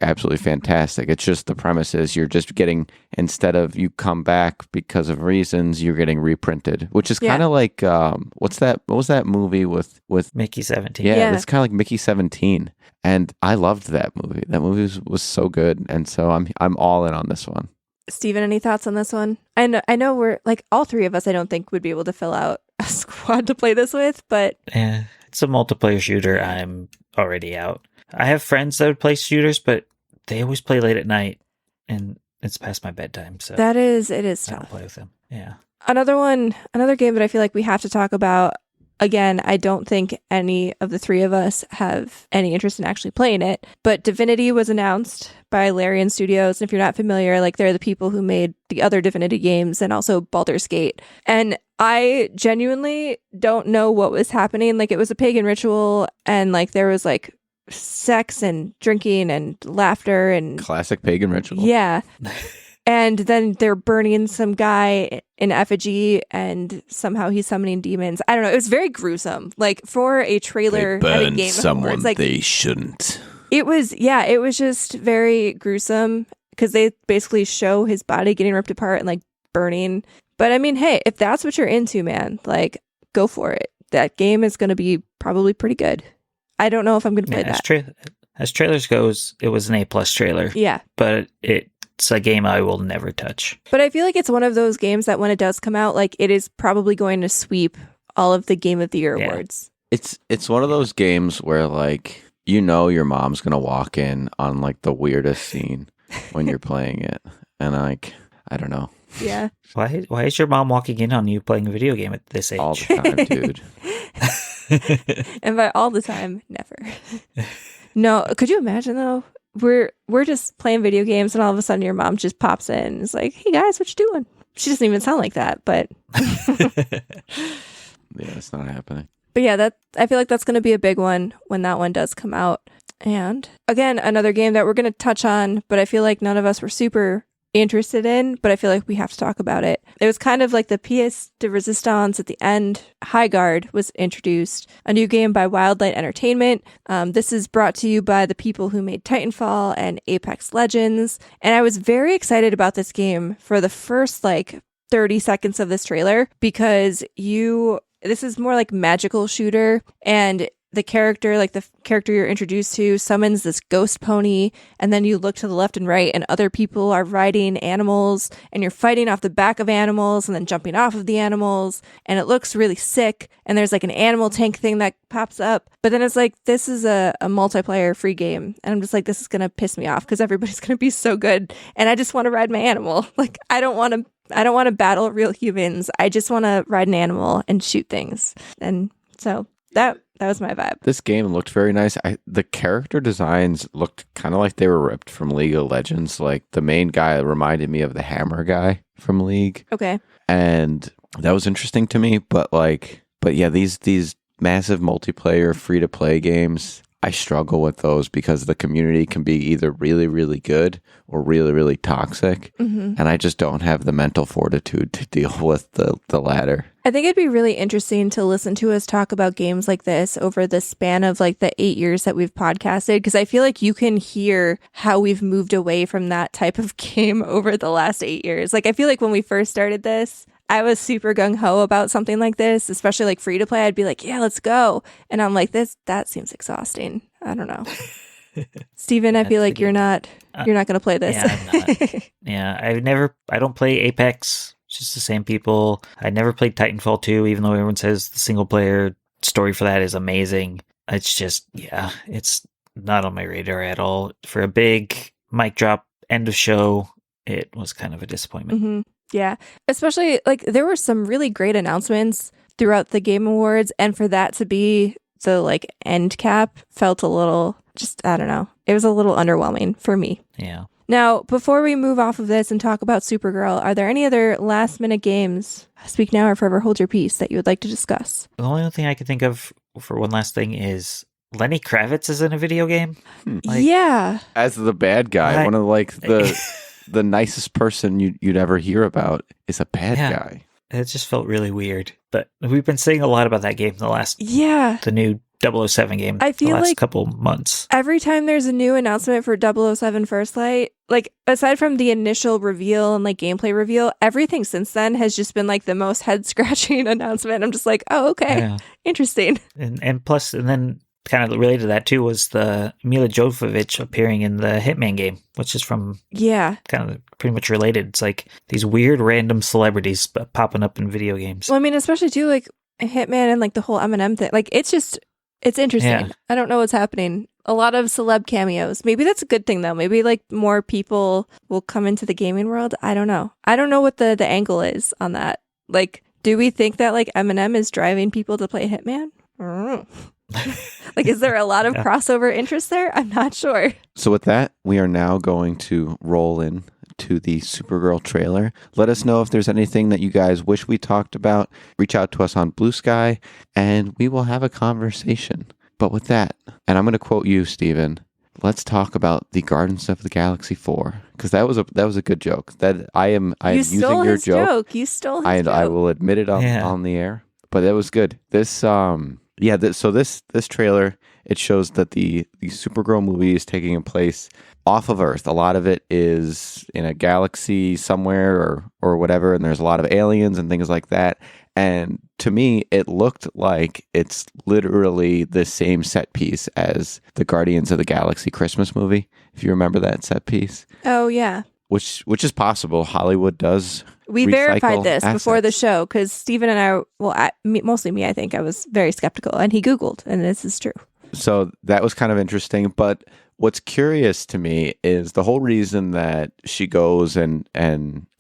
absolutely fantastic. It's just the premise is you're just getting, instead of you come back because of reasons, you're getting reprinted, which is kind of like, what was that movie with
Mickey 17?
Yeah, it's kind of like Mickey 17. And I loved that movie. That movie was so good. And so I'm all in on this one.
Steven, any thoughts on this one? I know we're all 3 of us, I don't think would be able to fill out a squad to play this with, but
yeah, it's a multiplayer shooter. I'm already out. I have friends that would play shooters, but they always play late at night, and it's past my bedtime. So
it is
I
tough.
don't play with them. Yeah.
Another game that I feel like we have to talk about. Again, I don't think any of the 3 of us have any interest in actually playing it, but Divinity was announced by Larian Studios. And if you're not familiar, they're the people who made the other Divinity games and also Baldur's Gate. And I genuinely don't know what was happening. It was a pagan ritual, and there was sex and drinking and laughter and
classic pagan ritual.
Yeah. And then they're burning some guy in effigy, and somehow he's summoning demons. I don't know. It was very gruesome. For a trailer,
they
at a
burned
game
someone they shouldn't.
It was just very gruesome because they basically show his body getting ripped apart and burning. But hey, if that's what you're into, man, go for it. That game is going to be probably pretty good. I don't know if I'm going to play that.
As trailers goes, it was an A+ trailer.
Yeah.
But it's a game I will never touch.
But I feel like it's one of those games that when it does come out, it is probably going to sweep all of the Game of the Year awards.
It's one of those games where your mom's gonna walk in on the weirdest scene when you're playing it, and I don't know.
Yeah.
Why is your mom walking in on you playing a video game at this age?
All the time, dude.
And by all the time, never. No, could you imagine though? We're just playing video games, and all of a sudden your mom just pops in and is like, "Hey guys, what you doing?" She doesn't even sound like that, but
yeah, it's not happening.
But yeah, I feel like that's going to be a big one when that one does come out. And again, another game that we're going to touch on, but I feel like none of us were super interested in, but I feel like we have to talk about it. It was kind of like the pièce de résistance at the end. Highguard was introduced, a new game by Wildlight Entertainment. This is brought to you by the people who made Titanfall and Apex Legends. And I was very excited about this game for the first 30 seconds of this trailer, because this is more like magical shooter, and the character you're introduced to summons this ghost pony, and then you look to the left and right and other people are riding animals, and you're fighting off the back of animals and then jumping off of the animals, and it looks really sick. And there's an animal tank thing that pops up, but then it's this is a multiplayer free game, and I'm just this is gonna piss me off because everybody's gonna be so good, and I just want to ride my animal. I don't want to battle real humans. I just want to ride an animal and shoot things. And so that That was my vibe.
This game looked very nice. The character designs looked kind of like they were ripped from League of Legends. Like the main guy reminded me of the Hammer guy from League.
Okay.
And that was interesting to me. But yeah, these massive multiplayer free-to-play games, I struggle with those because the community can be either really, really good or really, really toxic. Mm-hmm. And I just don't have the mental fortitude to deal with the latter.
I think it'd be really interesting to listen to us talk about games like this over the span of like the 8 years that we've podcasted, because I feel like you can hear how we've moved away from that type of game over the last 8 years. Like I feel like when we first started this, I was super gung-ho about something like this, especially like free to play. I'd be like, yeah, let's go. And I'm like, that seems exhausting. I don't know. Steven, I feel like you're not going to play this.
Yeah, I'm not. Yeah, I don't play Apex. It's just the same people. I never played Titanfall 2, even though everyone says the single player story for that is amazing. It's just, it's not on my radar at all. For a big mic drop end of show, it was kind of a disappointment.
Mm-hmm. Yeah, especially like there were some really great announcements throughout the Game Awards, and for that to be the like end cap felt a little, just, I don't know. It was a little underwhelming for me.
Yeah.
Now, before we move off of this and talk about Supergirl, are there any other last minute games, speak now or forever hold your peace, that you would like to discuss?
The only thing I can think of for one last thing is Lenny Kravitz is in a video game.
Yeah.
As the bad guy, one of like the nicest person you'd ever hear about is a bad guy.
It just felt really weird. But we've been saying a lot about that game the new 007 game,
I feel
the last
like
couple months.
Every time there's a new announcement for 007 First Light, like aside from the initial reveal and like gameplay reveal, everything since then has just been like the most head scratching announcement. I'm just like, oh, okay, interesting.
And plus, and then kind of related to that too was the Mila Jovovich appearing in the Hitman game, which is from kind of pretty much related. It's like these weird random celebrities popping up in video games.
Well, I mean, especially too like Hitman and like the whole Eminem thing. Like it's interesting. Yeah. I don't know what's happening. A lot of celeb cameos. Maybe that's a good thing though. Maybe like more people will come into the gaming world. I don't know. I don't know what the angle is on that. Like, do we think that like Eminem is driving people to play Hitman? I don't know. Like, is there a lot of crossover interest there? I'm not sure.
So with that, we are now going to roll in to the Supergirl trailer. Let us know if there's anything that you guys wish we talked about. Reach out to us on Blue Sky, and we will have a conversation. But with that, and I'm going to quote you, Steven, let's talk about the Guardians of the Galaxy 4, because that was a good joke. That I am using your joke.
You stole his joke.
I will admit it on the air, but that was good. This this trailer, it shows that the Supergirl movie is taking place off of Earth. A lot of it is in a galaxy somewhere or whatever, and there's a lot of aliens and things like that. And to me, it looked like it's literally the same set piece as the Guardians of the Galaxy Christmas movie, if you remember that set piece.
Oh, yeah.
Which is possible. Hollywood does.
We verified this before the show because Steven and I, mostly me, I think, I was very skeptical, and he Googled, and this is true.
So that was kind of interesting. But what's curious to me is the whole reason that she goes and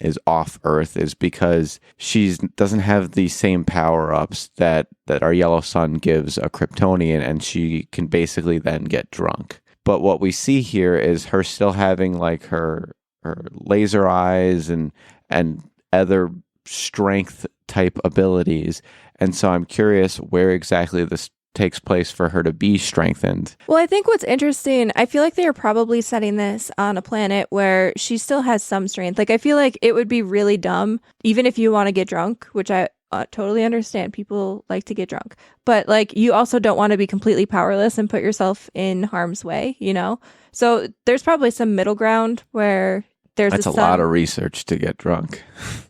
is off Earth is because she doesn't have the same power-ups that our yellow sun gives a Kryptonian, and she can basically then get drunk. But what we see here is her still having like her laser eyes and other strength type abilities. And so I'm curious where exactly this takes place for her to be strengthened.
Well, I think what's interesting, I feel like they are probably setting this on a planet where she still has some strength. Like, I feel like it would be really dumb, even if you want to get drunk, which I totally understand. People like to get drunk. But, like, you also don't want to be completely powerless and put yourself in harm's way, you know? So there's probably some middle ground where
That's a lot of research to get drunk.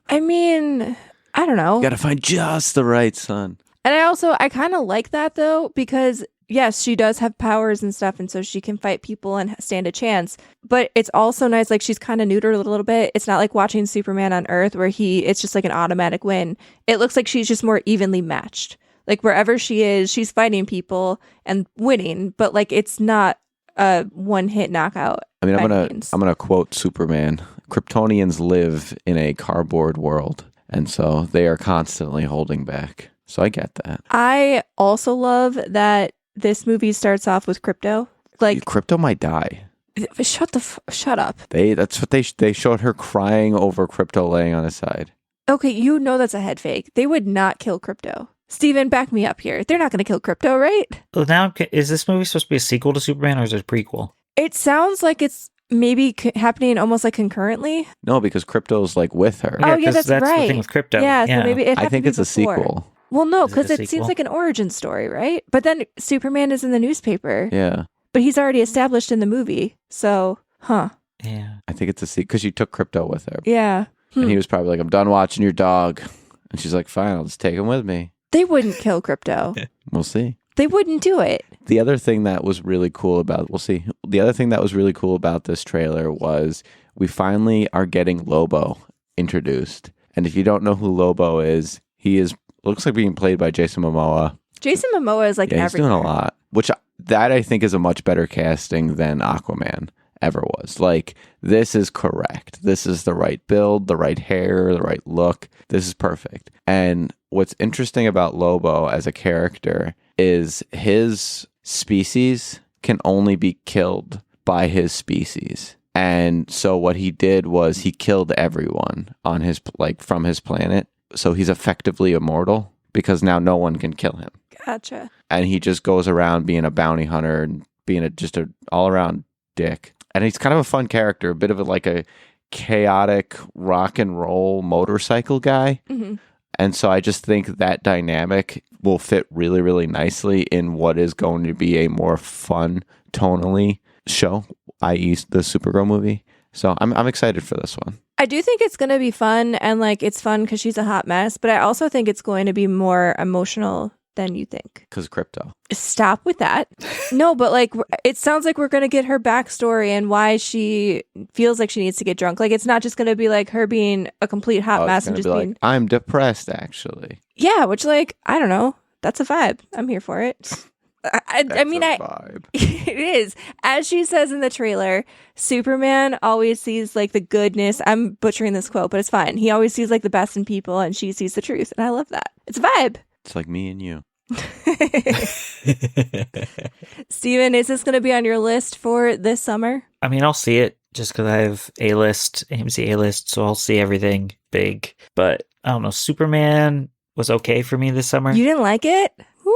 I mean, I don't know.
You gotta find just the right sun.
And I kind of like that though, because yes, she does have powers and stuff, and so she can fight people and stand a chance. But it's also nice, like she's kind of neutered a little bit. It's not like watching Superman on Earth where it's just like an automatic win. It looks like she's just more evenly matched. Like wherever she is, she's fighting people and winning, but like it's not a one-hit knockout.
I mean, I'm gonna quote Superman. Kryptonians live in a cardboard world, and so they are constantly holding back. So I get that.
I also love that this movie starts off with Crypto. Like,
Crypto might die.
Shut up.
That's what they showed her crying over Crypto laying on his side.
Okay, you know that's a head fake. They would not kill Crypto. Steven, back me up here. They're not going to kill Crypto, right?
Well, now, is this movie supposed to be a sequel to Superman, or is it a prequel?
It sounds like it's maybe happening almost like concurrently.
No, because Crypto's like with her.
Oh, yeah, that's
the
right.
thing with Crypto.
Yeah, so maybe it
I think it's a sequel.
Well, no,
Is it
because
a
it seems
sequel?
like an origin story, right? But then Superman is in the newspaper.
Yeah.
But he's already established in the movie. So,
Yeah.
I think it's a sequel because she took Crypto with her.
Yeah.
And he was probably like, I'm done watching your dog. And she's like, fine, I'll just take him with me.
They wouldn't kill Crypto.
We'll see.
They wouldn't do it.
The other thing that was really cool about, we'll see. The other thing that was really cool about this trailer was we finally are getting Lobo introduced. And if you don't know who Lobo is, looks like being played by Jason Momoa.
Jason Momoa is like
He's
everywhere.
doing a lot, which that I think is a much better casting than Aquaman ever was. Like, this is correct. This is the right build, the right hair, the right look. This is perfect. And what's interesting about Lobo as a character is his species can only be killed by his species. And so what he did was he killed everyone on his from his planet. So he's effectively immortal because now no one can kill him.
Gotcha.
And he just goes around being a bounty hunter and being just an all-around dick. And he's kind of a fun character, a bit of a chaotic rock and roll motorcycle guy.
Mm-hmm.
And so I just think that dynamic will fit really, really nicely in what is going to be a more fun tonally show, i.e. the Supergirl movie. So I'm excited for this one.
I do think it's going to be fun, and it's fun because she's a hot mess, but I also think it's going to be more emotional than you think.
Because Crypto.
Stop with that. No, but it sounds like we're going to get her backstory and why she feels like she needs to get drunk. Like, it's not just going to be her being a complete hot mess and just being
I'm depressed, actually.
Yeah, which I don't know. That's a vibe. I'm here for it. I mean,
vibe.
It is. As she says in the trailer, Superman always sees the goodness. I'm butchering this quote, but it's fine. He always sees the best in people, and she sees the truth. And I love that. It's a vibe.
It's like me and you.
Steven, is this going to be on your list for this summer?
I mean, I'll see it just because I have A-list, AMC A-list, so I'll see everything big. But I don't know, Superman was okay for me this summer.
You didn't like it? Woo.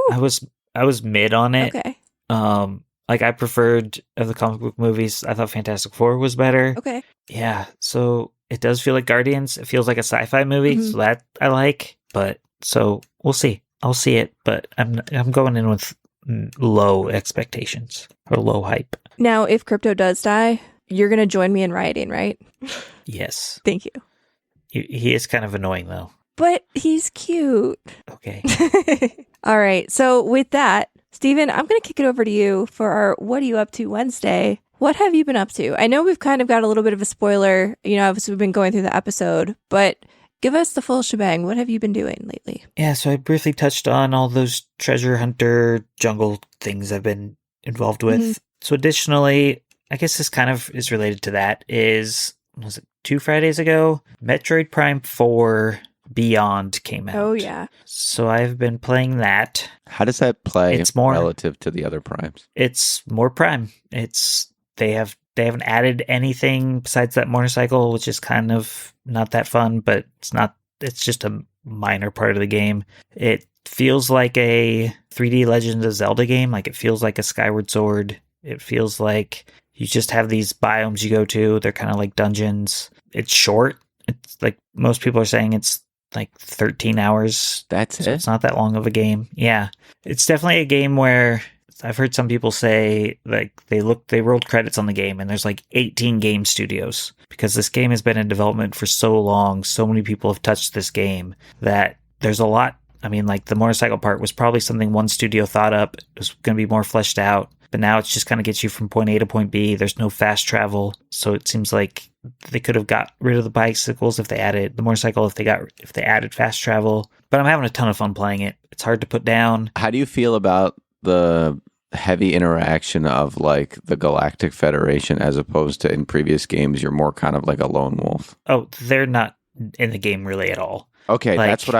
I was mid on it.
Okay.
I preferred of the comic book movies. I thought Fantastic Four was better.
Okay.
Yeah, so it does feel like Guardians. It feels like a sci-fi movie, so that I like. But so we'll see. I'll see it, but I'm going in with low expectations or low hype.
Now, if Crypto does die, you're going to join me in rioting, right?
Yes.
Thank you.
He is kind of annoying though.
But he's cute.
Okay.
All right. So with that, Steven, I'm going to kick it over to you for our What Are You Up To Wednesday. What have you been up to? I know we've kind of got a little bit of a spoiler, as we've been going through the episode, but give us the full shebang. What have you been doing lately?
Yeah, so I briefly touched on all those treasure hunter jungle things I've been involved with. Mm-hmm. So additionally, I guess this kind of is related to that, was it 2 Fridays ago? Metroid Prime 4 Beyond came out.
Oh, yeah.
So I've been playing that.
How does that play
it's more,
relative to the other Primes?
It's more Prime. They haven't added anything besides that motorcycle, which is kind of not that fun, but it's just a minor part of the game. It feels like a 3D Legend of Zelda game. It feels like a Skyward Sword. It feels like you just have these biomes you go to. They're kind of like dungeons. It's short. It's most people are saying it's 13 hours.
That's
so
it?
It's not that long of a game. Yeah. It's definitely a game where I've heard some people say they rolled credits on the game and there's 18 game studios because this game has been in development for so long. So many people have touched this game that there's a lot. I mean, the motorcycle part was probably something one studio thought up. It was going to be more fleshed out, but now it's just kind of gets you from point A to point B. There's no fast travel. So it seems like they could have got rid of the bicycles if they added the motorcycle, if they added fast travel, but I'm having a ton of fun playing it. It's hard to put down.
How do you feel about the heavy interaction of the Galactic Federation as opposed to in previous games you're more kind of like a lone wolf?
Oh, they're not in the game really at all.
Okay, that's what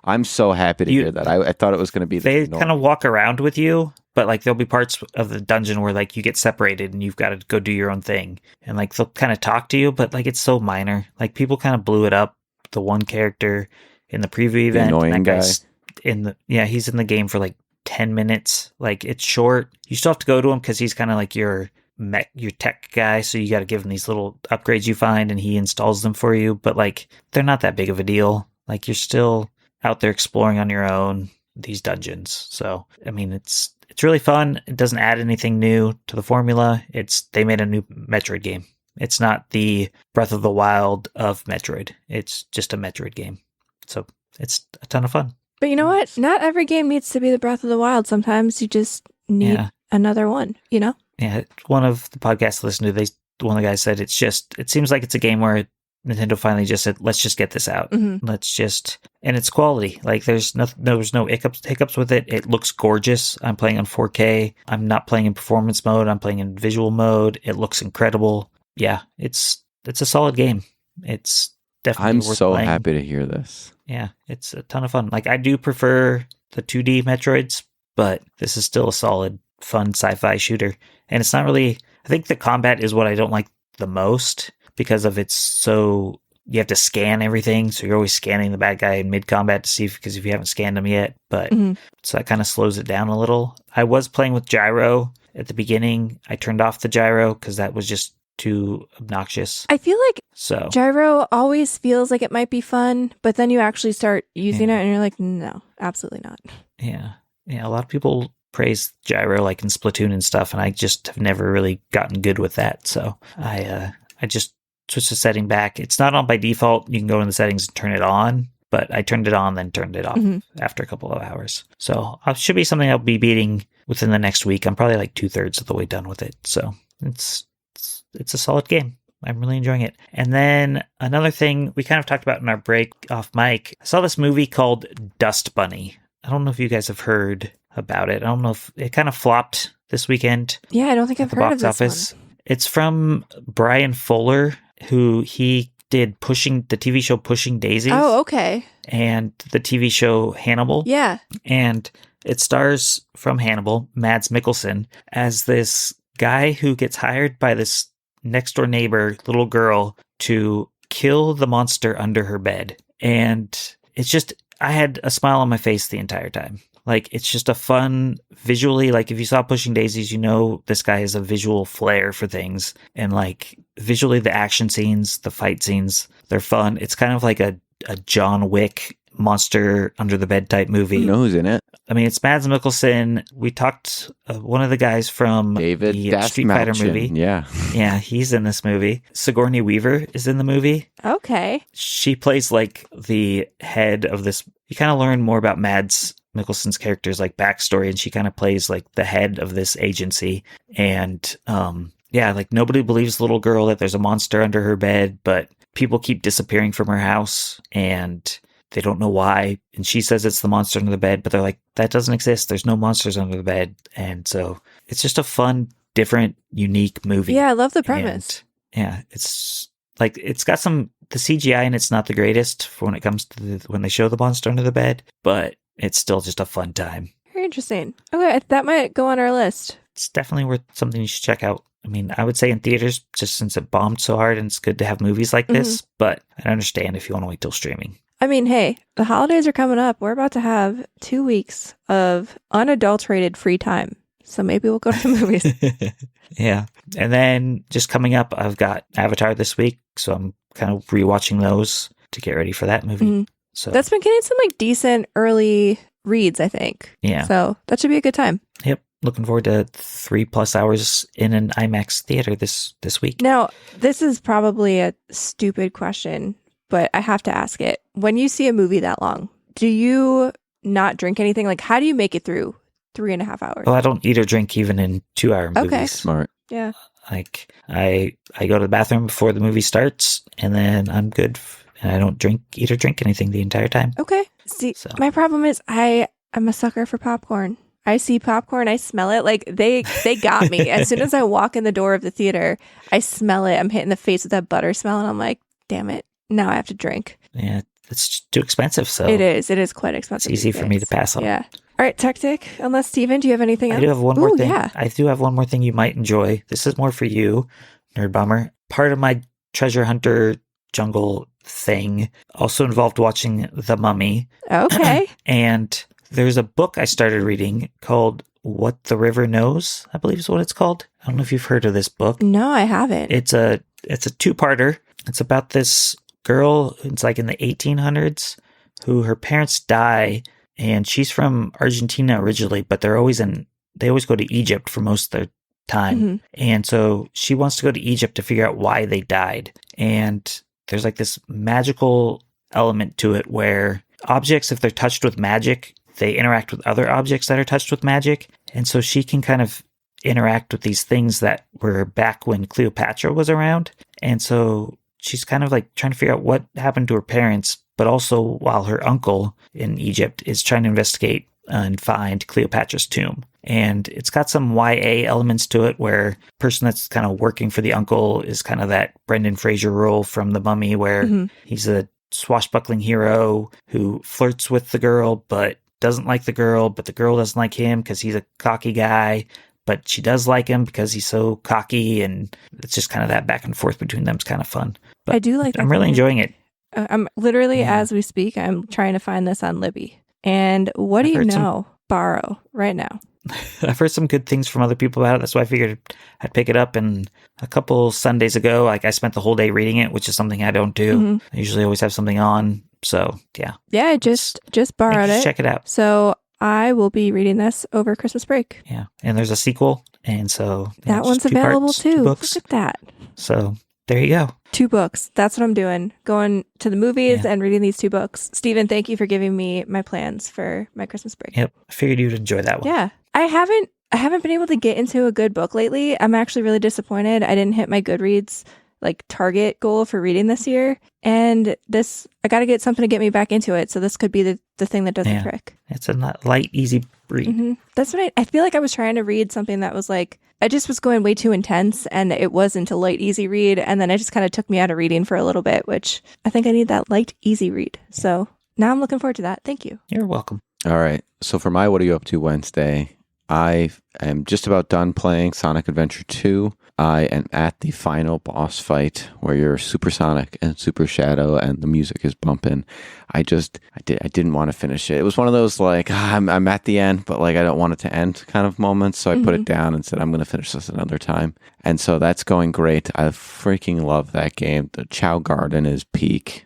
I'm so happy to hear that. I thought it was going to be
they kind of walk around with you, but like there'll be parts of the dungeon where like you get separated and you've got to go do your own thing, and like they'll kind of talk to you, but like it's so minor. Like people kind of blew it up. The one character in the preview event,
the annoying guy.
He's in the game for like 10 minutes. Like it's short. You still have to go to him because he's kind of like your tech guy, so you got to give him these little upgrades you find and he installs them for you, but like they're not that big of a deal. Like you're still out there exploring on your own these dungeons. So I mean it's really fun. It doesn't add anything new to the formula. They made a new Metroid game. It's not the Breath of the Wild of Metroid. It's just a Metroid game. So it's a ton of fun.
But you know what? Not every game needs to be the Breath of the Wild. Sometimes you just need another one, you know?
Yeah, one of the podcasts I listened to, one of the guys said it seems like it's a game where Nintendo finally just said, let's just get this out.
Mm-hmm.
And it's quality. Like there's no hiccups with it. It looks gorgeous. I'm playing on 4K. I'm not playing in performance mode. I'm playing in visual mode. It looks incredible. Yeah, it's a solid game. It's definitely worth playing.
Happy to hear this.
Yeah, it's a ton of fun. Like I do prefer the 2D Metroids, but this is still a solid, fun sci-fi shooter. And it's not really, I think the combat is what I don't like the most because of you have to scan everything. So you're always scanning the bad guy in mid-combat to see because if you haven't scanned him yet, but so that kind of slows it down a little. I was playing with gyro at the beginning. I turned off the gyro because that was just too obnoxious.
I feel like gyro always feels like it might be fun, but then you actually start using it and you're like, no, absolutely not.
Yeah. A lot of people praise gyro like in Splatoon and stuff, and I just have never really gotten good with that. So I just switched the setting back. It's not on by default. You can go in the settings and turn it on, but I turned it on, then turned it off after a couple of hours. So it should be something I'll be beating within the next week. I'm probably like 2/3 of the way done with it. So it's a solid game. I'm really enjoying it. And then another thing we kind of talked about in our break off mic, I saw this movie called Dust Bunny. I don't know if you guys have heard about it. I don't know if it kind of flopped this weekend.
Yeah, I don't think I've heard of this one.
It's from Brian Fuller, who he did the TV show Pushing Daisies.
Oh, okay.
And the TV show Hannibal.
Yeah.
And it stars from Hannibal, Mads Mikkelsen, as this guy who gets hired by this next door neighbor, little girl, to kill the monster under her bed. And it's just, I had a smile on my face the entire time. Like, it's just a fun, visually, like, if you saw Pushing Daisies, you know this guy has a visual flair for things. And, like, visually, the action scenes, the fight scenes, they're fun. It's kind of like a John Wick monster under the bed type movie.
You know who's in it?
I mean, it's Mads Mikkelsen. We talked, one of the guys from
David
the Street Fighter movie.
Yeah.
Yeah, he's in this movie. Sigourney Weaver is in the movie.
Okay.
She plays like the head of this. You kind of learn more about Mads Mikkelsen's character's like backstory, and she kind of plays like the head of this agency. And like nobody believes the little girl that there's a monster under her bed, but people keep disappearing from her house and they don't know why. And she says it's the monster under the bed, but they're like, that doesn't exist. There's no monsters under the bed. And so it's just a fun, different, unique movie.
Yeah, I love the premise.
And, it's like, it's got the CGI and it's not the greatest for when it comes to when they show the monster under the bed, but it's still just a fun time.
Very interesting. Okay, that might go on our list.
It's definitely worth something you should check out. I mean, I would say in theaters, just since it bombed so hard, and it's good to have movies like this, but I understand if you want to wait till streaming.
I mean, hey, the holidays are coming up. We're about to have 2 weeks of unadulterated free time. So maybe we'll go to the movies.
Yeah. And then just coming up, I've got Avatar this week. So I'm kind of rewatching those to get ready for that movie.
Mm-hmm.
So
that's been getting some like decent early reads, I think.
Yeah.
So that should be a good time.
Yep. Looking forward to 3+ hours in an IMAX theater this week.
Now, this is probably a stupid question, but I have to ask it. When you see a movie that long, do you not drink anything? Like, how do you make it through 3.5 hours?
Well, I don't eat or drink even in 2-hour movies.
Okay.
Smart.
Yeah.
Like, I go to the bathroom before the movie starts, and then I'm good. And I don't eat or drink anything the entire time.
Okay. See, my problem is I'm a sucker for popcorn. I see popcorn, I smell it. Like they got me. As soon as I walk in the door of the theater, I smell it. I'm hit in the face with that butter smell, and I'm like, damn it, now I have to drink.
Yeah, it's too expensive. So
It is quite expensive.
It's easy for me to pass on.
Yeah. All right, Techtic. Unless Steven, do you have anything else?
I do have one more thing.
Yeah.
I do have one more thing you might enjoy. This is more for you, Nerdbomber. Part of my treasure hunter jungle thing also involved watching The Mummy.
Okay.
And there's a book I started reading called What the River Knows, I believe is what it's called. I don't know if you've heard of this book.
No, I haven't.
It's a two-parter. It's about this girl, it's like in the 1800s, who her parents die, and she's from Argentina originally, but they always go to Egypt for most of their time.
Mm-hmm.
And so she wants to go to Egypt to figure out why they died. And there's like this magical element to it where objects, if they're touched with magic, they interact with other objects that are touched with magic. And so she can kind of interact with these things that were back when Cleopatra was around. And so she's kind of like trying to figure out what happened to her parents, but also while her uncle in Egypt is trying to investigate and find Cleopatra's tomb. And it's got some YA elements to it where the person that's kind of working for the uncle is kind of that Brendan Fraser role from The Mummy, where he's a swashbuckling hero who flirts with the girl, but doesn't like the girl, but the girl doesn't like him because he's a cocky guy, but she does like him because he's so cocky, and it's just kind of that back and forth between them. It's kind of fun. But
I do like that.
I'm really enjoying it.
I'm literally, as we speak, I'm trying to find this on Libby. And what do you know? Borrow right now.
I've heard some good things from other people about it. That's why I figured I'd pick it up. And a couple Sundays ago, like I spent the whole day reading it, which is something I don't do. I usually always have something on. So yeah.
Yeah, I just borrowed it.
Check it out.
So I will be reading this over Christmas break.
Yeah. And there's a sequel. And so
that one's available too. Look at that.
So there you go.
2 books. That's what I'm doing. Going to the movies and reading these 2 books. Steven, thank you for giving me my plans for my Christmas break.
Yep. I figured you'd enjoy that one.
Yeah. I haven't been able to get into a good book lately. I'm actually really disappointed. I didn't hit my Goodreads target goal for reading this year. And I got to get something to get me back into it. So this could be the thing that does the trick.
It's a light, easy read.
That's what I feel like I was trying to read something that was I just was going way too intense, and it wasn't a light, easy read. And then it just kind of took me out of reading for a little bit, which I think I need that light, easy read. So now I'm looking forward to that. Thank you.
You're welcome.
All right. So for my What Are You Up To Wednesday, I am just about done playing Sonic Adventure 2. I am at the final boss fight where you're Super Sonic and Super Shadow and the music is bumping. I didn't want to finish it. It was one of those I'm at the end, but I don't want it to end kind of moments. So I put it down and said, I'm going to finish this another time. And so that's going great. I freaking love that game. The Chow Garden is peak.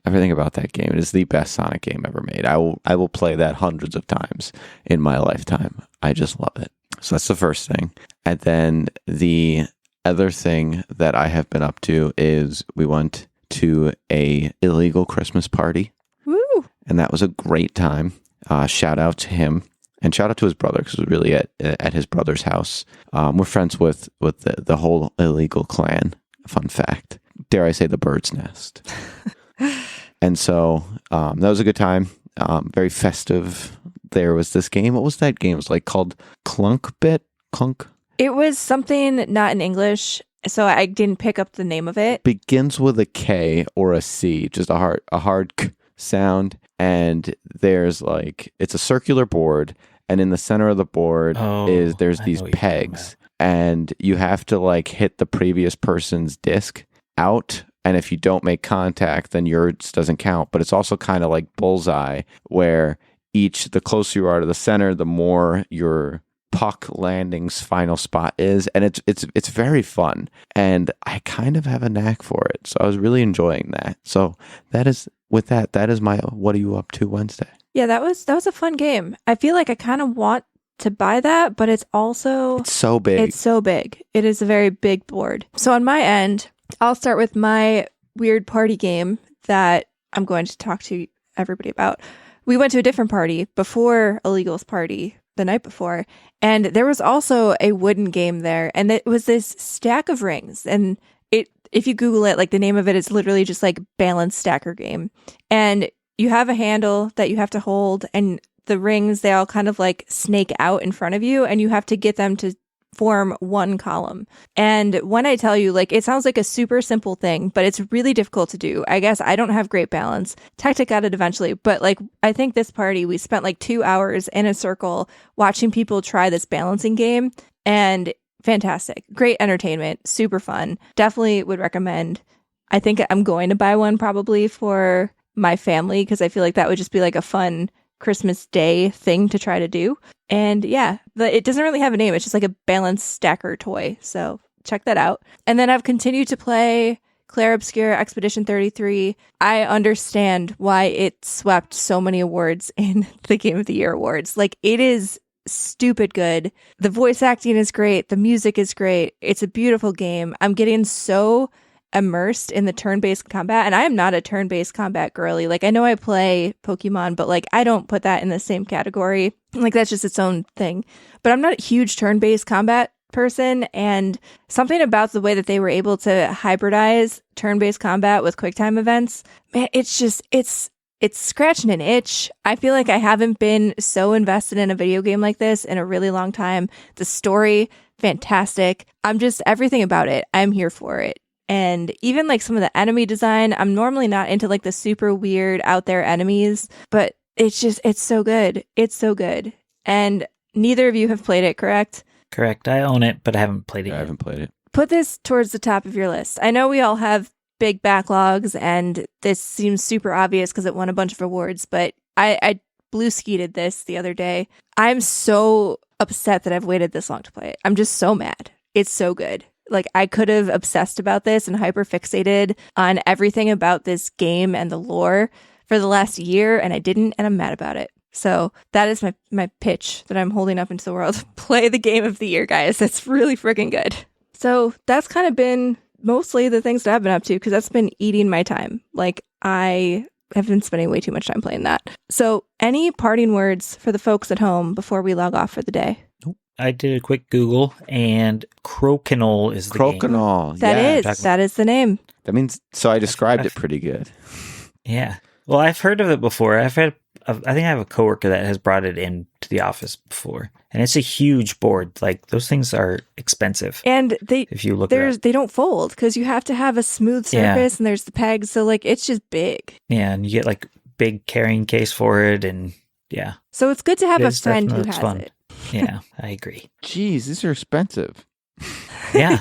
Everything about that game. It is the best Sonic game ever made. I will play that hundreds of times in my lifetime. I just love it. So that's the first thing. And then the other thing that I have been up to is we went to a illegal Christmas party.
Woo!
And that was a great time. Shout out to him. And shout out to his brother, because it was really at his brother's house. We're friends with the whole illegal clan. Fun fact. Dare I say the bird's nest. And so that was a good time. Very festive. There was this game. What was that game? It was called Clunk.
It was something not in English, so I didn't pick up the name of it.
Begins with a K or a C, just a hard K sound. And there's it's a circular board, and in the center of the board there's these pegs, and you have to hit the previous person's disc out. And if you don't make contact, then yours doesn't count. But it's also kind of like Bullseye, where the closer you are to the center, the more your puck landing's final spot is. And it's very fun. And I kind of have a knack for it. So I was really enjoying that. So that is my What Are You Up To Wednesday.
Yeah, that was a fun game. I feel like I kind of want to buy that, but it's
so big.
It's so big. It is a very big board. So on my end, I'll start with my weird party game that I'm going to talk to everybody about. We went to a different party before Illegal's party the night before, and there was also a wooden game there, and it was this stack of rings. And if you Google it, the name of it is literally just balance stacker game. And you have a handle that you have to hold, and the rings, they all kind of snake out in front of you, and you have to get them to form one column. And when I tell you, like, it sounds like a super simple thing, but it's really difficult to do. I guess I don't have great balance. Techtic got it eventually, but like, I think this party, we spent like 2 hours in a circle watching people try this balancing game, and fantastic. Great entertainment, super fun. Definitely would recommend. I think I'm going to buy one probably for my family, because I feel like that would just be like a fun Christmas Day thing to try to do. And yeah, it doesn't really have a name. It's just like a balance stacker toy. So check that out. And then I've continued to play Clair Obscure Expedition 33. I understand why it swept so many awards in the Game of the Year awards. Like, it is stupid good. The voice acting is great. The music is great. It's a beautiful game. I'm getting so immersed in the turn-based combat, and I am not a turn-based combat girly. Like, I know I play Pokemon, but like, I don't put that in the same category. Like, that's just its own thing. But I'm not a huge turn-based combat person, and something about the way that they were able to hybridize turn-based combat with QuickTime events, man, it's scratching an itch. I feel like I haven't been so invested in a video game like this in a really long time. The story, fantastic. Everything about it, I'm here for it. And even like some of the enemy design, I'm normally not into like the super weird out there enemies, but it's so good. It's so good. And neither of you have played it, correct?
Correct. I own it, but I haven't played it yet.
I haven't played it.
Put this towards the top of your list. I know we all have big backlogs, and this seems super obvious because it won a bunch of awards, but I blue skeeted this the other day. I'm so upset that I've waited this long to play it. I'm just so mad. It's so good. Like, I could have obsessed about this and hyper fixated on everything about this game and the lore for the last year, and I didn't, and I'm mad about it. So that is my pitch that I'm holding up into the world. Play the Game of the Year, guys. That's really freaking good. So that's kind of been mostly the things that I've been up to, because that's been eating my time. Like, I have been spending way too much time playing that. So any parting words for the folks at home before we log off for the day?
I did a quick Google, and Crokinole is the game.
Crokinole.
That is the name.
That means, so I described it pretty good.
Yeah. Well, I've heard of it before. I think I have a coworker that has brought it into the office before, and it's a huge board. Like, those things are expensive.
And
if you look,
they don't fold because you have to have a smooth surface, and there's the pegs. So like, it's just big.
Yeah, and you get like big carrying case for it, and yeah.
So it's good to have a friend who has it.
Yeah, I agree.
Jeez, these are expensive.
Yeah.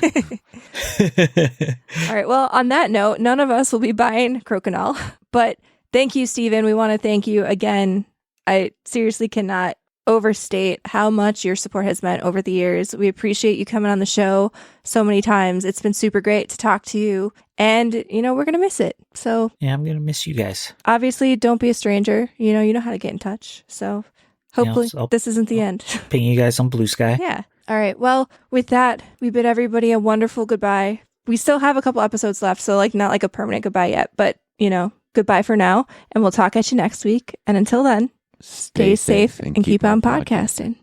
All right. Well, on that note, none of us will be buying Crokinole, but thank you, Stephen. We want to thank you again. I seriously cannot overstate how much your support has meant over the years. We appreciate you coming on the show so many times. It's been super great to talk to you, and we're going to miss it. So
yeah, I'm going to miss you guys.
Obviously, don't be a stranger. You know how to get in touch. So hopefully this isn't the end.
Ping you guys on Blue Sky.
Yeah. All right. Well, with that, we bid everybody a wonderful goodbye. We still have a couple episodes left, so like not like a permanent goodbye yet, but goodbye for now, and we'll talk at you next week. And until then, stay safe and keep on podcasting.